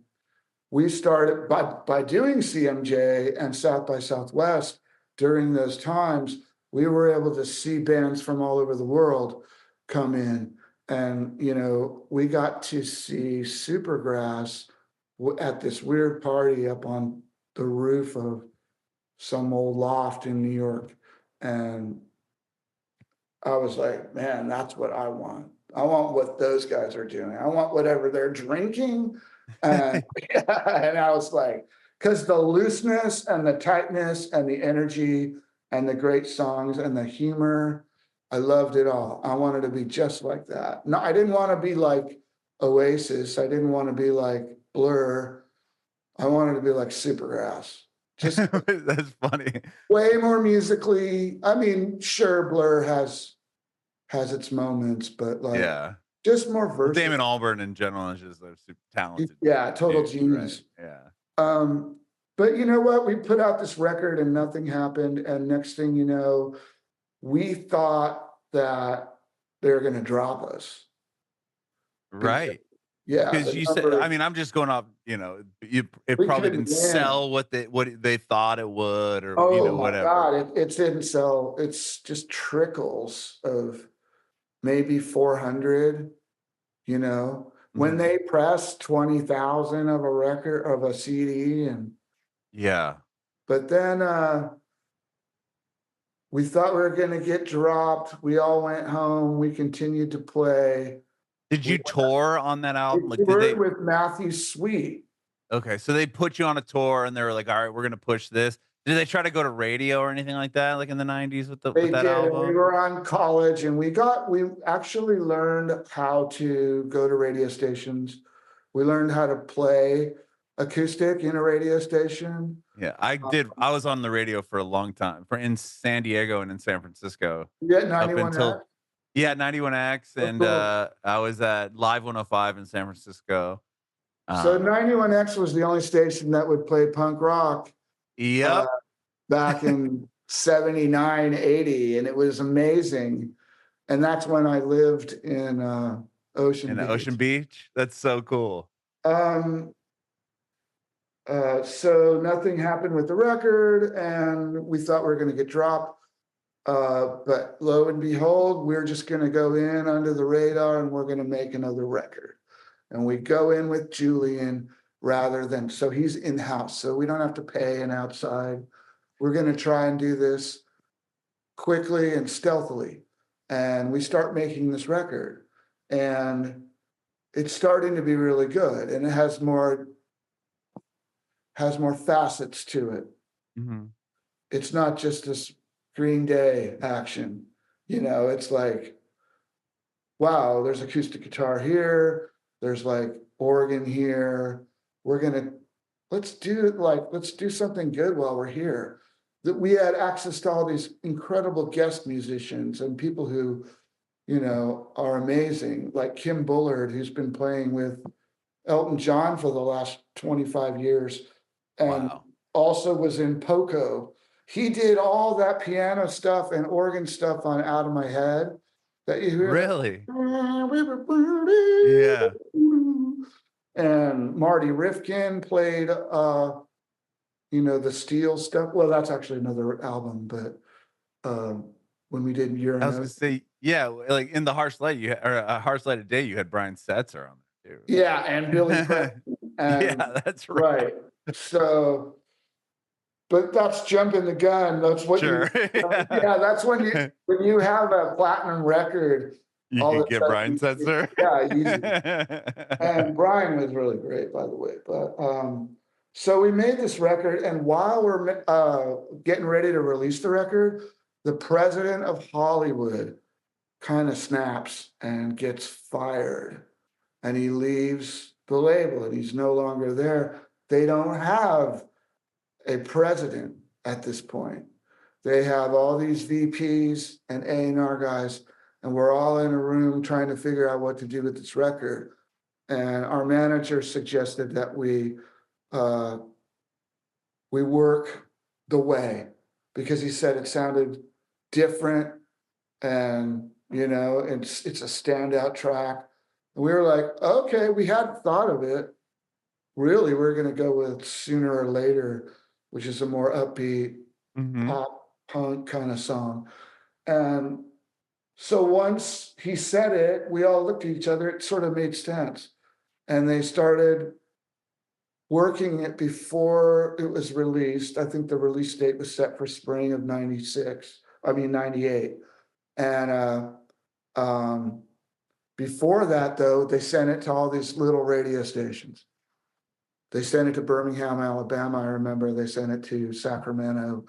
we started by doing CMJ and South by Southwest during those times. We were able to see bands from all over the world come in, and we got to see Supergrass at this weird party up on the roof of some old loft in New York, and I was like, man, that's what I want. I want what those guys are doing. I want whatever they're drinking. And, and I was like, because the looseness and the tightness and the energy and the great songs and the humor, I loved it all. I wanted to be just like that. No, I didn't want to be like Oasis. I didn't want to be like Blur. I wanted to be like Supergrass. Just That's funny. way more musically. I mean, sure, Blur has its moments, but like Yeah. just more Well, versatile. Damon Albarn in general is just a super talented Yeah, total dude, right? genius. Yeah. But you know what? We put out this record and nothing happened. And next thing you know, we thought that they were going to drop us. Because, Right. yeah, Because the you said, I numbers, mean, I'm just going off, it we probably couldn't didn't win. sell what they thought it would, or, Oh my whatever. God, it didn't sell. It's just trickles of maybe 400, when Mhm. they press 20,000 of a record of a CD. Yeah. But then we thought we were going to get dropped. We all went home. We continued to play. Did We you tour on that album? Like, did toured they with Matthew Sweet. okay, so they put you on a tour and they were like, "All right, we're gonna push this." Did they try to go to radio or anything like that, like in the '90s with They that did, and we album? were on college, and we actually learned how to go to radio stations. We learned how to play acoustic in a radio station. Yeah, I Uh, did. I was on the radio for a long time, for in San Diego and in San Francisco, you get up 91 until X. yeah, 91X, Oh, and cool. I was at Live 105 in San Francisco. So Um, 91X was the only station that would play punk rock uh, yep, back in 79, 80, and it was amazing. And that's when I lived in Ocean in Beach. Ocean Beach. That's so cool. Um, So nothing happened with the record, and we thought we were going to get dropped. But lo and behold, we're just going to go in under the radar and we're going to make another record. And we go in with Julian rather than, so he's in house, so we don't have to pay an outside. We're going to try and do this quickly and stealthily. And we start making this record, and it's starting to be really good, and it has more facets to it. Mm-hmm. It's not just this Green Day action. It's like, wow, there's acoustic guitar here, there's like organ here. Let's do something good while we're here. That we had access to all these incredible guest musicians and people who, are amazing, like Kim Bullard, who's been playing with Elton John for the last 25 years, and Wow. also was in Poco. He did all that piano stuff and organ stuff on Out of My Head that you hear. Really? Yeah. And Marty Rifkin played, the steel stuff. Well, that's actually another album, but when we did I was gonna Uranus. say, yeah, like in the Harsh Light, or a Harsh Light of Day, you had Brian Setzer on there too. Yeah, and Billy Preston. And Yeah, that's right. right. So, but that's jumping the gun. That's what Sure. yeah, that's when you have a platinum record. You all can of a get sudden Brian Setzer. Yeah, easy. And Brian was really great, by the way. But so we made this record, and while we're getting ready to release the record, the president of Hollywood kind of snaps and gets fired, and he leaves the label, and he's no longer there. They don't have a president at this point. They have all these VPs and A&R guys, and we're all in a room trying to figure out what to do with this record. And our manager suggested that we work the way, because he said it sounded different, and it's a standout track. And we were like, okay, we hadn't thought of it. Really, we're going to go with Sooner or Later, which is a more upbeat pop punk kind of song. And so once he said it, we all looked at each other. It sort of made sense. And they started working it before it was released. I think the release date was set for spring of 98. And before that, though, they sent it to all these little radio stations. They sent it to Birmingham, Alabama. I remember they sent it to Sacramento,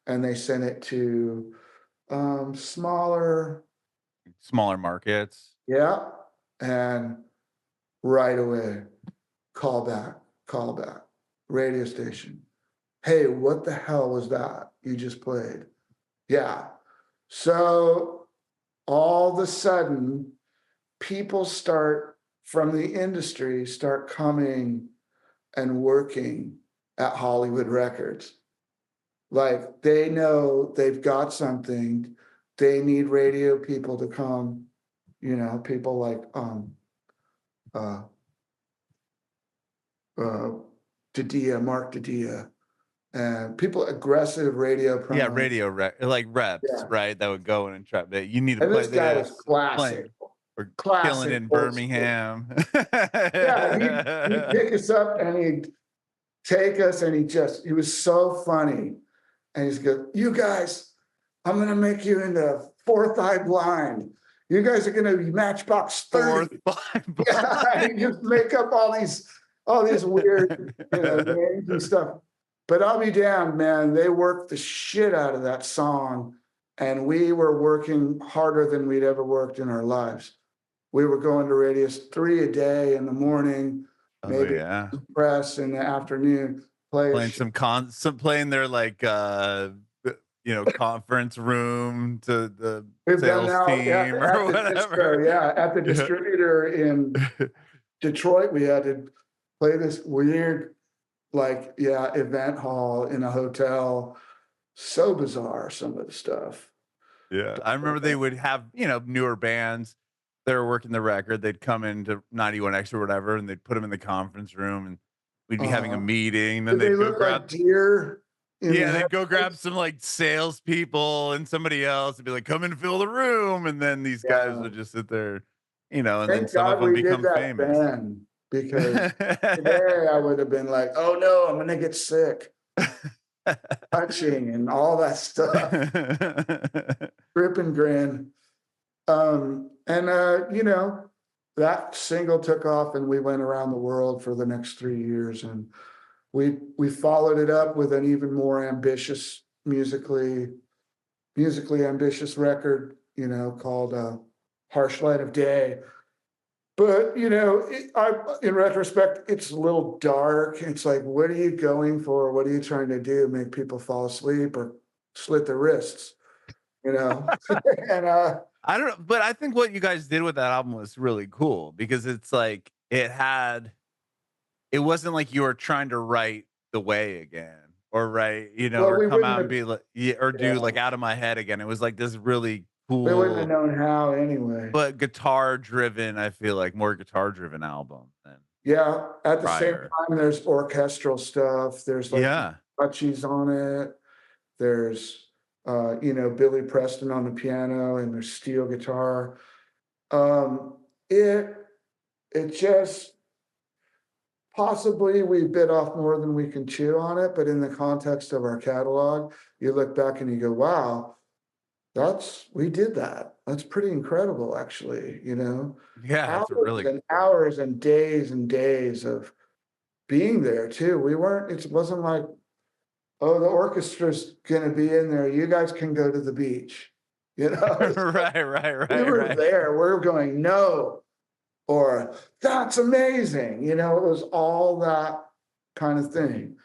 and they sent it to smaller markets. Yeah. And right away, call back, radio station. Hey, what the hell was that you just played? Yeah. So all of a sudden, people from the industry start coming and working at Hollywood Records. Like, they know they've got something. They need radio people to come, people like Mark Didia, and people, aggressive radio promos. Yeah, radio reps, Yeah. right? That would go in and try. You need to And play this guy was classic. We're Classic killing in old Birmingham. Yeah, he'd pick us up and he'd take us, and he was so funny. And he's go, you guys, I'm gonna make you into Fourth Eye Blind. You guys are gonna be Matchbox 30. Yeah, and he just make up all these weird, names and stuff. But I'll be damned, man. They worked the shit out of that song, and we were working harder than we'd ever worked in our lives. We were going to radios 3 a day in the morning, maybe press in the afternoon, playing playing their conference room to the sales team or whatever. At the distributor in Detroit, we had to play this weird, event hall in a hotel. So bizarre, some of the stuff. Yeah, I remember they would have, newer bands. They were working the record. They'd come into 91X or whatever, and they'd put them in the conference room, and we'd be having a Uh-huh. meeting, then Did they they'd go look like grab deer in the yeah, they'd go grab headlights? some, like, salespeople and somebody else and be like, "Come and fill the room," and then these guys Yeah. would just sit there, you know, and then Thank some of God them we did become that famous. then, because today I would have been like, "Oh, no, I'm gonna get sick." Touching and all that stuff. Grip and grin. That single took off and we went around the world for the next 3 years, and we followed it up with an even more ambitious musically ambitious record, called, Harsh Light of Day. But, in retrospect, it's a little dark. It's like, what are you going for? What are you trying to do? Make people fall asleep or slit their wrists, you know? And, I don't know, but I think what you guys did with that album was really cool because it's like it wasn't like you were trying to write The Way again or write, you know, well, or we come wouldn't out and have, be like yeah, or do yeah, like Out of My Head again. It was like this really we wouldn't have cool, known how anyway. but guitar driven, I feel like more guitar driven album than Yeah, at the same prior. time, there's orchestral stuff. There's like Yeah. touchies on it. There's, Billy Preston on the piano, and there's steel guitar. Um, it it just possibly we bit off more than we can chew on it, but in the context of our catalog, you look back and you go, "Wow, we did that. That's pretty incredible, actually." Yeah, it's a Hours really and cool. hours and days of being there too. It wasn't like, "Oh, the orchestra's gonna be in there. You guys can go to the beach." It's like Right, right, we right, were right. there. We're going, "No," or "That's amazing." It was all that kind of thing.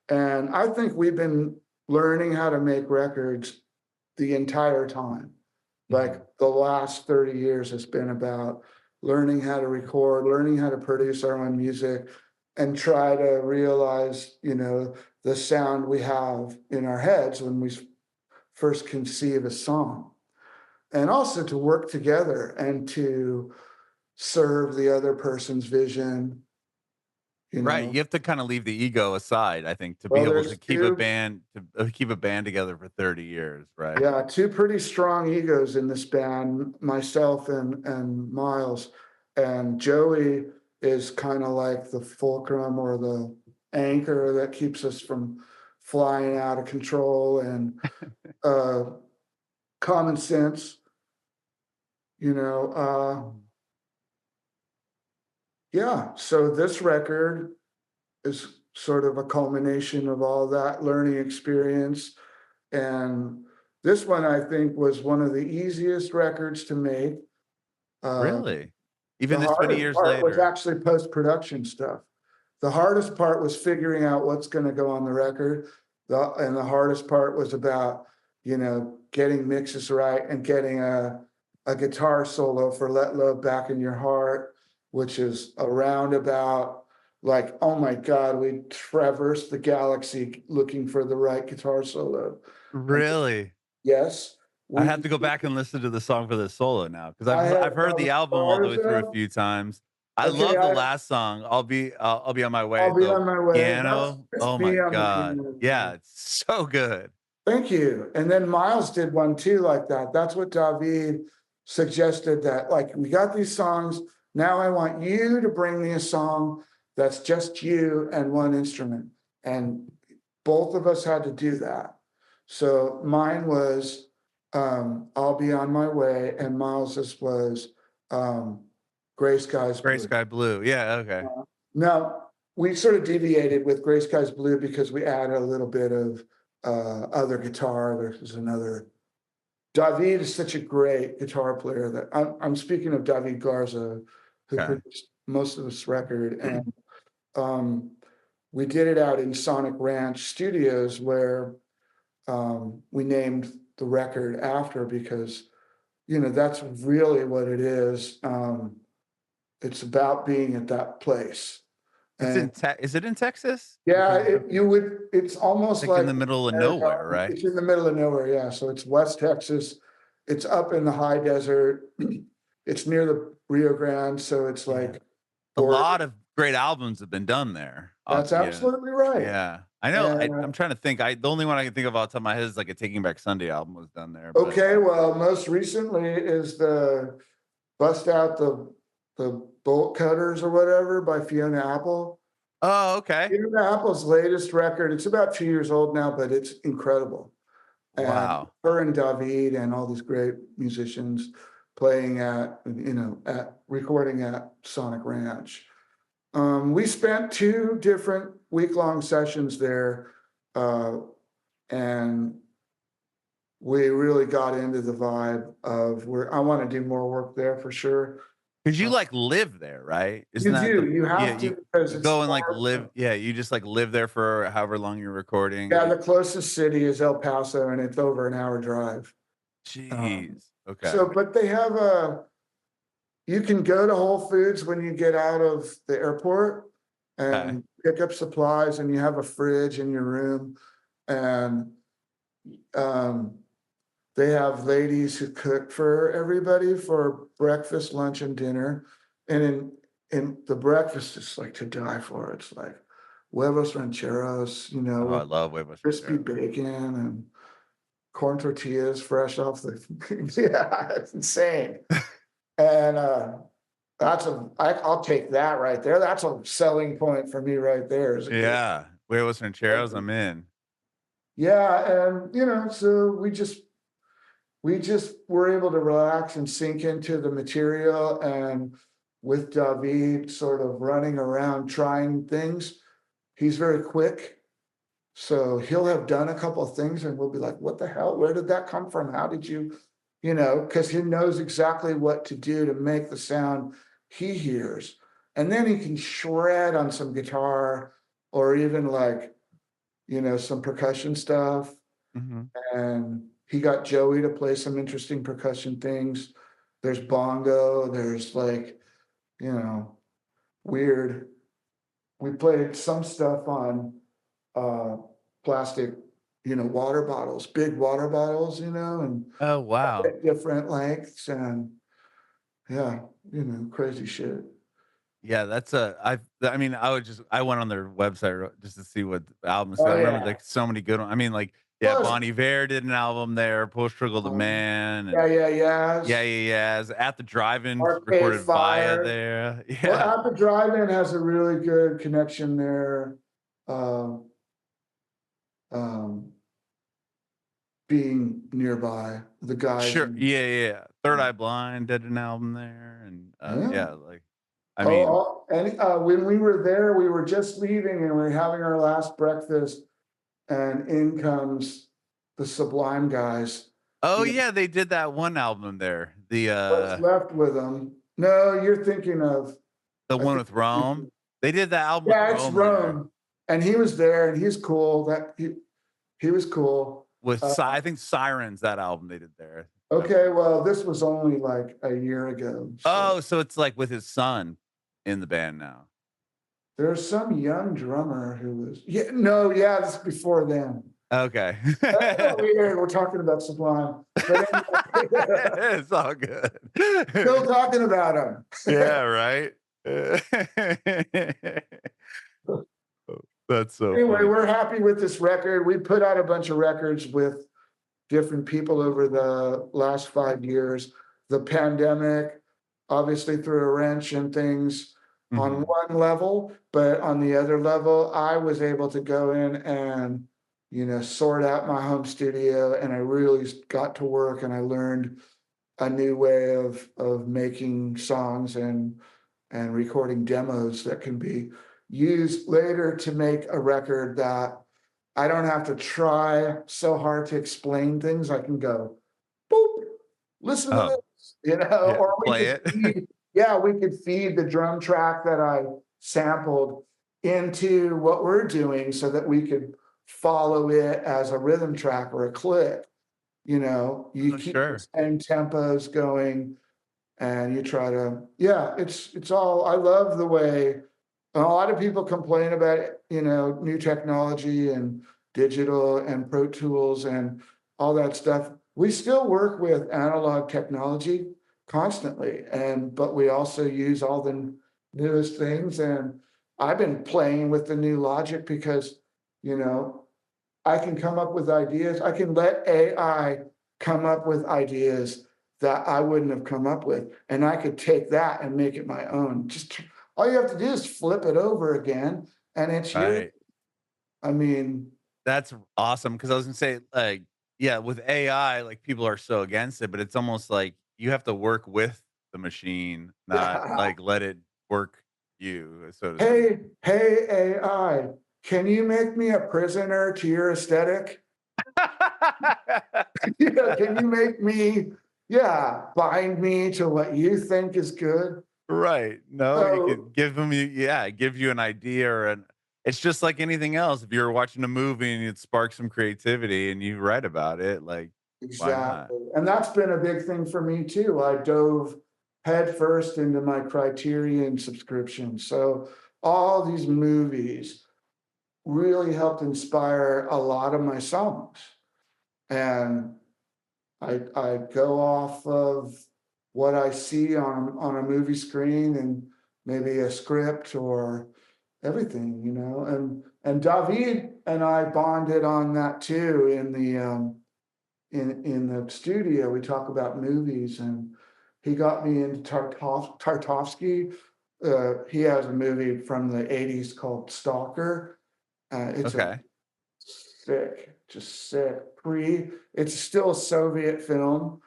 And I think we've been learning how to make records the entire time. Like Mhm. the last 30 years has been about learning how to record, learning how to produce our own music, and try to realize, the sound we have in our heads when we first conceive a song. And also to work together and to serve the other person's vision, you Right, know. you have to kinda leave the ego aside, I think, to be Well, able to there's two, keep a band together for 30 years, right? yeah, two pretty strong egos in this band, myself and Miles. And Joey is kind of like the fulcrum or the anchor that keeps us from flying out of control, and uh, common sense, you know. Mhm. Yeah, so this record is sort of a culmination of all that learning experience. And this one, I think, was one of the easiest records to make. Uh, Really? Even the this many hardest years part was later? actually post-production stuff. The hardest part was figuring out what's going to go on the record. And the hardest part was about, getting mixes right and getting a guitar solo for Let Love Back in Your Heart, which is around about like, oh my God, we traversed the galaxy looking for the right guitar solo. And Really? yes, I we have to go back and listen to the song for the solo now because I have I've heard the album all the way through a Garza. few times. I Okay, love the last song, I'll be on my way, I'll be the on my way. piano. That's Oh my me on the god. piano. Yeah, it's so good. Thank you. And then Miles did one too like that. That's what David suggested, that like, we got these songs. Now I want you to bring me a song that's just you and one instrument. And both of us had to do that. So mine was I'll Be on My Way, and Miles's was um, Gray Skies Gray Blue. Sky Blue. Yeah, okay. Now, we sort of deviated with Gray Skies Blue because we added a little bit of other guitar. There's another. David is such a great guitar player that I'm speaking of David Garza, who Okay. produced most of this record. And um, we did it out in Sonic Ranch Studios, where we named the record after, because, that's really what it is. It's about being at that place. And Is it in Texas? yeah, Because it's almost like in like the middle of nowhere, Arizona. right? It's in the middle of nowhere, yeah. So it's West Texas. It's up in the high desert. It's near the Rio Grande, so it's Yeah. like A Oregon. lot of great albums have been done there. That's Yeah. absolutely right. Yeah. I know. And I'm trying to think. The only one I can think of off the top of my head is like a Taking Back Sunday album was done there. But okay, well, most recently is the Bust Out the Bolt Cutters or whatever by Fiona Apple. oh, okay. Fiona Apple's latest record, it's about 2 years old now, but it's incredible. And Wow. her and David and all these great musicians playing at, at recording at Sonic Ranch. We spent 2 different week-long sessions there, and we really got into the vibe of where I want to do more work there for sure. Because you Uh, like live there, right? Isn't you that do, the you yeah, have to because you it's go and like far. live, yeah, you just like live there for however long you're recording. Yeah, the closest city is El Paso, and it's over an hour drive. Um, Jeez. Okay. so, but they have you can go to Whole Foods when you get out of the airport Okay. and pick up supplies, and you have a fridge in your room, and um, they have ladies who cook for everybody for breakfast, lunch, and dinner. And in the breakfast is like to die for. It's like huevos rancheros, Oh, I with love Huevos crispy Rancheros. bacon and corn tortillas fresh off the yeah, it's insane. And I'll take that right there. That's a selling point for me right there. Is a good Yeah. Huevos Rancheros, I'm in. yeah, and so we just were able to relax and sink into the material, and with David sort of running around trying things, he's very quick. So he'll have done a couple of things and we'll be like, what the hell? Where did that come from? How did you, because he knows exactly what to do to make the sound he hears. And then he can shred on some guitar or even like, some percussion stuff. Mhm. And he got Joey to play some interesting percussion things. There's bongo, there's like, you know, weird. We played some stuff on uh plastic, water bottles, big water bottles, and Oh, wow. at different lengths and yeah, crazy shit. Yeah, that's I mean, I went on their website just to see what albums. Oh I remember yeah. like so many good ones. I mean, like, yeah, Plus, Bon Iver did an album there, Post Struggle the Man, yeah, and yeah, yeah. yeah, At the Drive-In Arcade recorded Via Fire. there. Well, Yeah. At the Drive-In has a really good connection there. Um, um, being nearby, the guys. Sure. Yeah. Third Eye Blind did an album there, and Yeah. yeah, like, I mean, Oh, and when we were there, we were just leaving and we were having our last breakfast, and in comes the Sublime guys. oh You know, yeah, they did that one album there. what's left with them? No, you're thinking of. The I one think. with Rome. They did that album with Yeah, it's Rome there. Rome, and he was there, and he's cool. That he was cool. With Uh, I think Sirens, that album they did there. That okay, one. well, this was only like a year ago, so Oh, so it's like with his son in the band now. there's some young drummer who was. Yeah, no, yeah, this is before then. Okay. That's so weird. We're talking about Sublime, but anyway, It's all good. still talking about him. Yeah, right? That's so Anyway, funny. we're happy with this record. We put out a bunch of records with different people over the last 5 years. The pandemic obviously threw a wrench in things on Mhm. one level, but on the other level, I was able to go in and, sort out my home studio, and I really got to work and I learned a new way of making songs and recording demos that can be used later to make a record that I don't have to try so hard to explain things. I can go, boop, listen to Oh, this, yeah, or play it. we could feed the drum track that I sampled into what we're doing so that we could follow it as a rhythm track or a click. You Oh, keep the sure. same tempos going and you try to, yeah, it's all, I love the way a lot of people complain about, new technology and digital and Pro Tools and all that stuff. We still work with analog technology constantly, but we also use all the newest things. And I've been playing with the new logic because, you know, I can come up with ideas. I can let AI come up with ideas that I wouldn't have come up with. And I could take that and make it my own. Just all you have to do is flip it over again and it's your, Right. I mean, That's awesome because I was gonna say, like, yeah, with AI, like people are so against it, but it's almost like you have to work with the machine, not yeah. like let it work you, so to speak. Hey, AI, can you make me a prisoner to your aesthetic? Yeah, can you make me, yeah, bind me to what you think is good? Right. No, you So could give them, yeah, give you an idea or an. It's just like anything else. If you're watching a movie and it sparks some creativity and you write about it, like, why not? exactly, and that's been a big thing for me too. I dove headfirst into my Criterion subscription, so all these movies really helped inspire a lot of my songs, and I go off of what I see on a movie screen and maybe a script or everything, you know, and David and I bonded on that too in the studio. We talk about movies, and he got me into Tartovsky. He has a movie from the 80s called Stalker. It's a Okay. sick, just sick. It's still a Soviet film,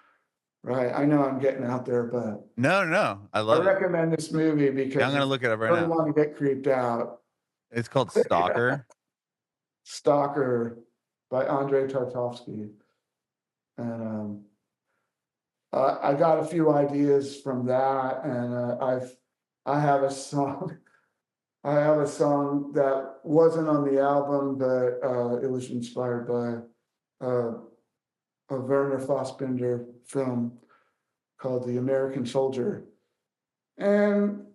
right? I know I'm getting out there, but No, no, I I love it. recommend this movie Yeah, I'm because gonna if look it up right you really now. want to get creeped out, It's called Stalker. Stalker by Andrei Tartovsky. And I got a few ideas from that, and I have a song. I have a song that wasn't on the album, but it was inspired by a Werner Fassbinder film called The American Soldier. And,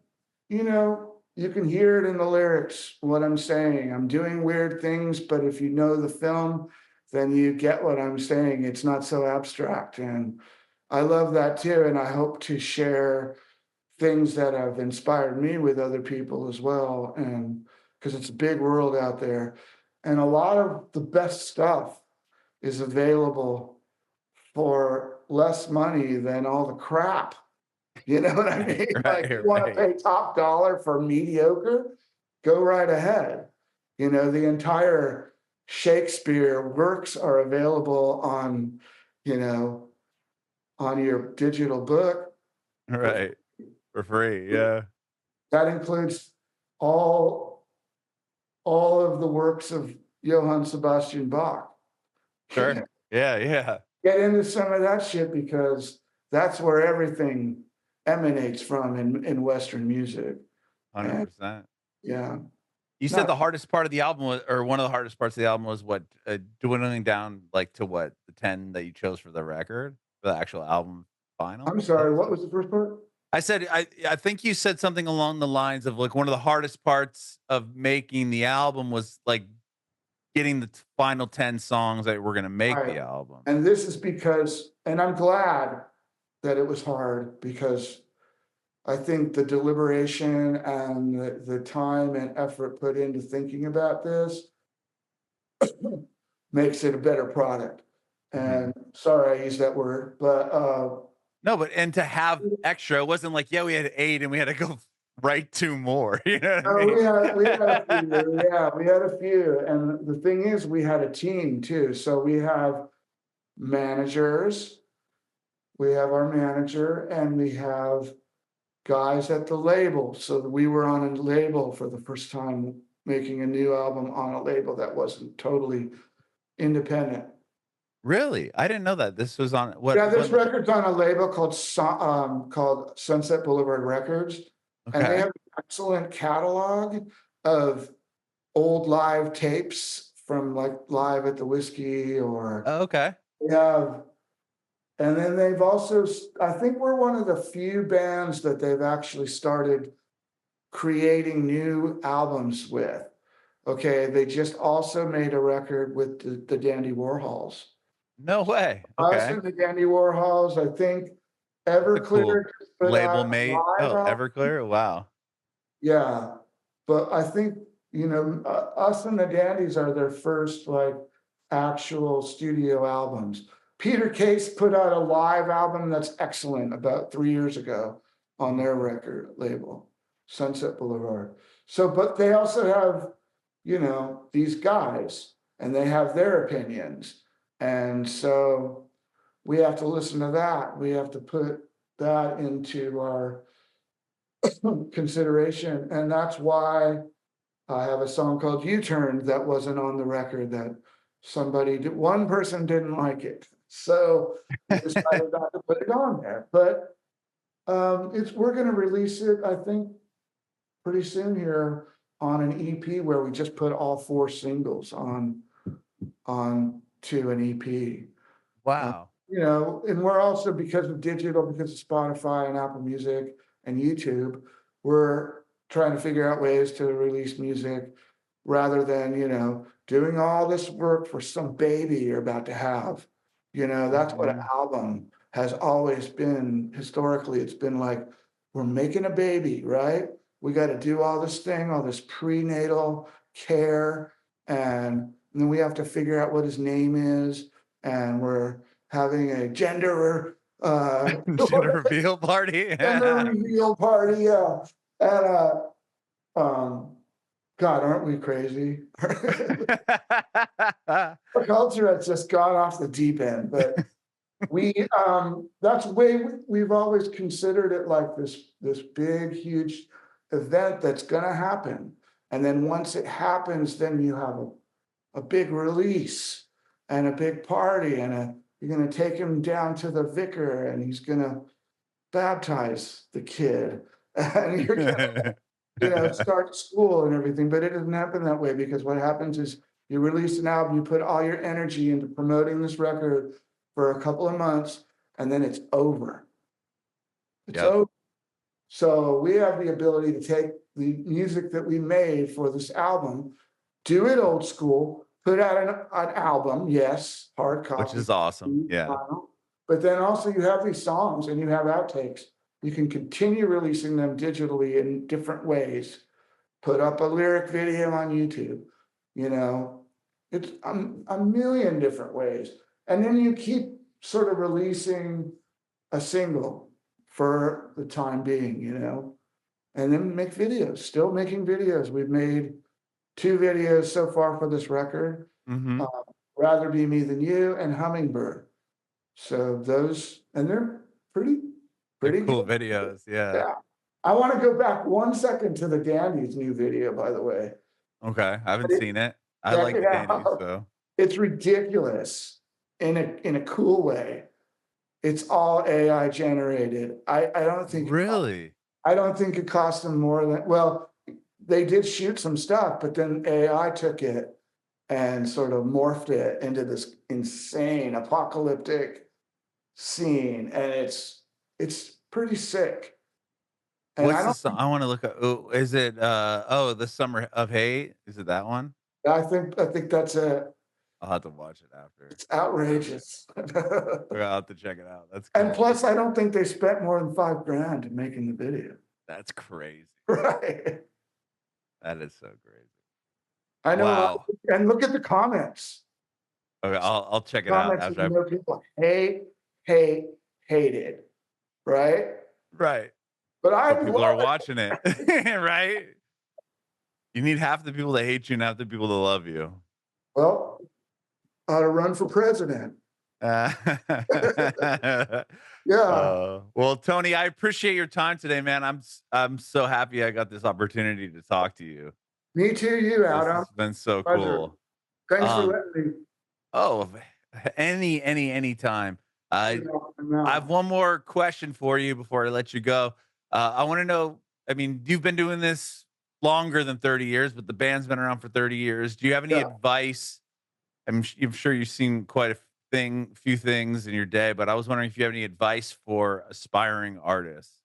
you know, you can hear it in the lyrics, what I'm saying. I'm doing weird things, but if you know the film, then you get what I'm saying. It's not so abstract. And I love that too. And I hope to share things that have inspired me with other people as well. And because it's a big world out there. And a lot of the best stuff is available for less money than all the crap. You know what I Right, mean? Like, right, you want to right. pay top dollar for mediocre? Go right ahead. You know, the entire Shakespeare works are available on, you know, on your digital book. For Right. For free, yeah. that includes all all of the works of Johann Sebastian Bach. Sure. Yeah, yeah. Get into some of that shit because that's where everything emanates from in Western music. And 100%. yeah, You said not the hardest part of the album was or one of the hardest parts of the album was what, dwindling down, like, to what? The 10 that you chose for the record? For the actual album final? I'm Is that sorry, what you what said? was the first part? I said I think you said something along the lines of, like, one of the hardest parts of making the album was, like, getting the final 10 songs that were gonna make Right. the album. And this is because, and I'm glad that it was hard because I think the deliberation and the time and effort put into thinking about this makes it a better product. Mhm. And sorry I used that word, but No, but and to have extra, it wasn't like, "Yeah, we had 8 and we had to go write 2 more." You know what I oh, mean? we had a few, yeah, we had a few. And the thing is, we had a team too. So we have managers, we have our manager, and we have guys at the label. So we were on a label for the first time, making a new album on a label that wasn't totally independent. Really? I didn't know that. This was on Yeah, what this la record's on a label called Sunset Boulevard Records, and they have okay. an excellent catalog of old live tapes from like Live at the Whiskey, or Oh, okay. they have, and then they've also, I think we're one of the few bands that they've actually started creating new albums with. Okay, they just also made a record with the Dandy Warhols. No way. Us Okay. and the Dandy Warhols, I think That's a cool Everclear just put label out a mate. live Oh, album. Everclear? Wow. Yeah, but I think, Us and the Dandies are their first, like, actual studio albums. Peter Case put out a live album that's excellent about 3 years ago on their record label, Sunset Boulevard. So, but they also have, these guys, and they have their opinions, and so we have to listen to that. We have to put that into our consideration, and that's why I have a song called U-Turn that wasn't on the record that one person didn't like it. So we decided not to put it on there. But we're gonna release it, I think, pretty soon here on an EP where we just put all 4 singles on to an EP. Wow. And we're also, because of digital, because of Spotify and Apple Music and YouTube, we're trying to figure out ways to release music rather than, doing all this work for some baby you're about to have. That's what an Mhm. album has always been. Historically, it's been like, we're making a baby, right? We got to do all this prenatal care, and then we have to figure out what his name is, and we're having a Gender reveal party. gender reveal party, yeah. And um, God, aren't we crazy? Our culture has just gone off the deep end, but we've always considered it like this big, huge event that's gonna happen. And then once it happens, then you have a big release and a big party, and you're gonna take him down to the vicar, and he's gonna baptize the kid, and you're gonna, start school and everything. But it doesn't happen that way, because what happens is you release an album, you put all your energy into promoting this record for a couple of months, and then it's over. It's Yep. over. So we have the ability to take the music that we made for this album, do it old school, put out an album, yes, hard Which copy, is awesome. Yeah. but then also you have these songs and you have outtakes. You can continue releasing them digitally in different ways. Put up a lyric video on YouTube, it's a million different ways. And then you keep sort of releasing a single for the time being, and then make videos, still making videos. We've made 2 videos so far for this record, Hmm. Rather Be Me Than You and Hummingbird. So those, and they're pretty They're pretty cool good. videos. Yeah. Yeah. I want to go back 1 second to the Dandies new video, by the way. Okay. I haven't But seen it. I check like it the Dandies, out. so It's ridiculous in a cool way. It's all AI generated. really. I don't think it cost them more than, well, they did shoot some stuff, but then AI took it and sort of morphed it into this insane apocalyptic scene, and it's pretty sick. And What's the song? I want to look at. Oh, is it? Oh, the Summer of Hate. Is it that one? I think that's I'll have to watch it after. it's outrageous. I'll have to check it out. That's And cool. plus, I don't think they spent more than $5,000 in making the video. That's crazy. Right. That is so crazy. I know, Wow. and look at the comments. Okay, I'll check it out Comments after that people hate it, right? right. But I So people are love watching it, right? You need half the people that hate you and half the people that love you. Well, ought to run for president. Uh, Yeah, well, Tony, I appreciate your time today, man. I'm so happy I got this opportunity to talk to you. me too, you, This Adam. has been so Pleasure. cool. Thanks for Um, letting me. oh, any time. I I have No. one more question for you before I let you go. I want to know. I mean, you've been doing this longer than 30 years, but the band's been around for 30 years. Do you have any Yeah. advice? I'm sure you've seen quite a few things in your day, but I was wondering if you have any advice for aspiring artists.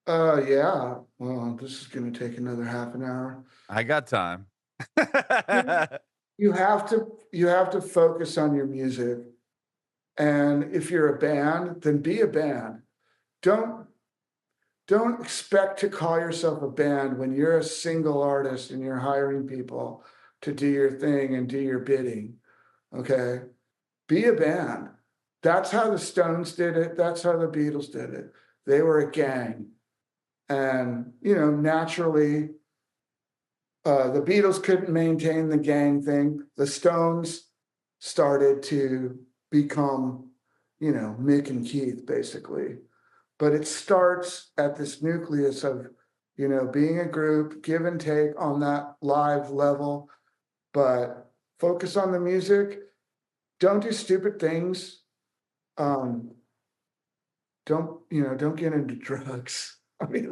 Yeah. Well, this is gonna take another half an hour. I got time. You have to focus on your music. And if you're a band, then be a band. Don't don't expect to call yourself a band when you're a single artist and you're hiring people to do your thing and do your bidding. Okay. Be a band. That's how the Stones did it. That's how the Beatles did it. They were a gang. And, naturally, the Beatles couldn't maintain the gang thing. The Stones started to become, Mick and Keith, basically. But it starts at this nucleus of, being a group, give and take on that live level, but focus on the music. Don't do stupid things. Don't get into drugs. I mean,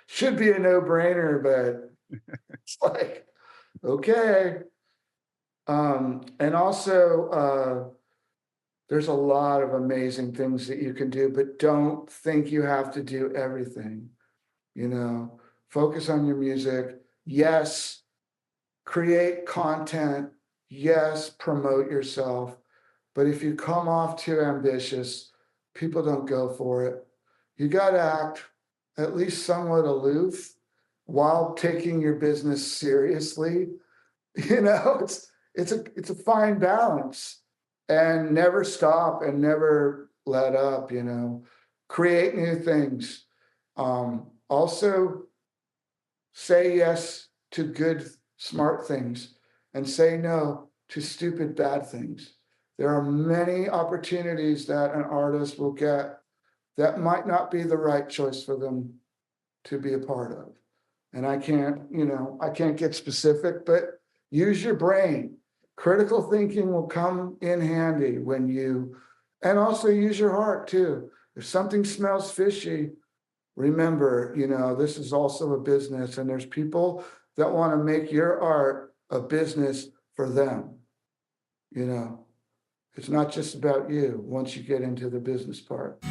should be a no-brainer, but it's like, okay. And also, there's a lot of amazing things that you can do, but don't think you have to do everything. Focus on your music. Yes, create content. Yes, promote yourself. But if you come off too ambitious, people don't go for it. You got to act at least somewhat aloof while taking your business seriously. It's a fine balance, and never stop and never let up. Create new things. Also, say yes to good, smart things, and say no to stupid, bad things. There are many opportunities that an artist will get that might not be the right choice for them to be a part of. And I can't get specific, but use your brain. Critical thinking will come in handy and also use your heart too. If something smells fishy, remember, this is also a business, and there's people that want to make your art a business for them. It's not just about you once you get into the business part.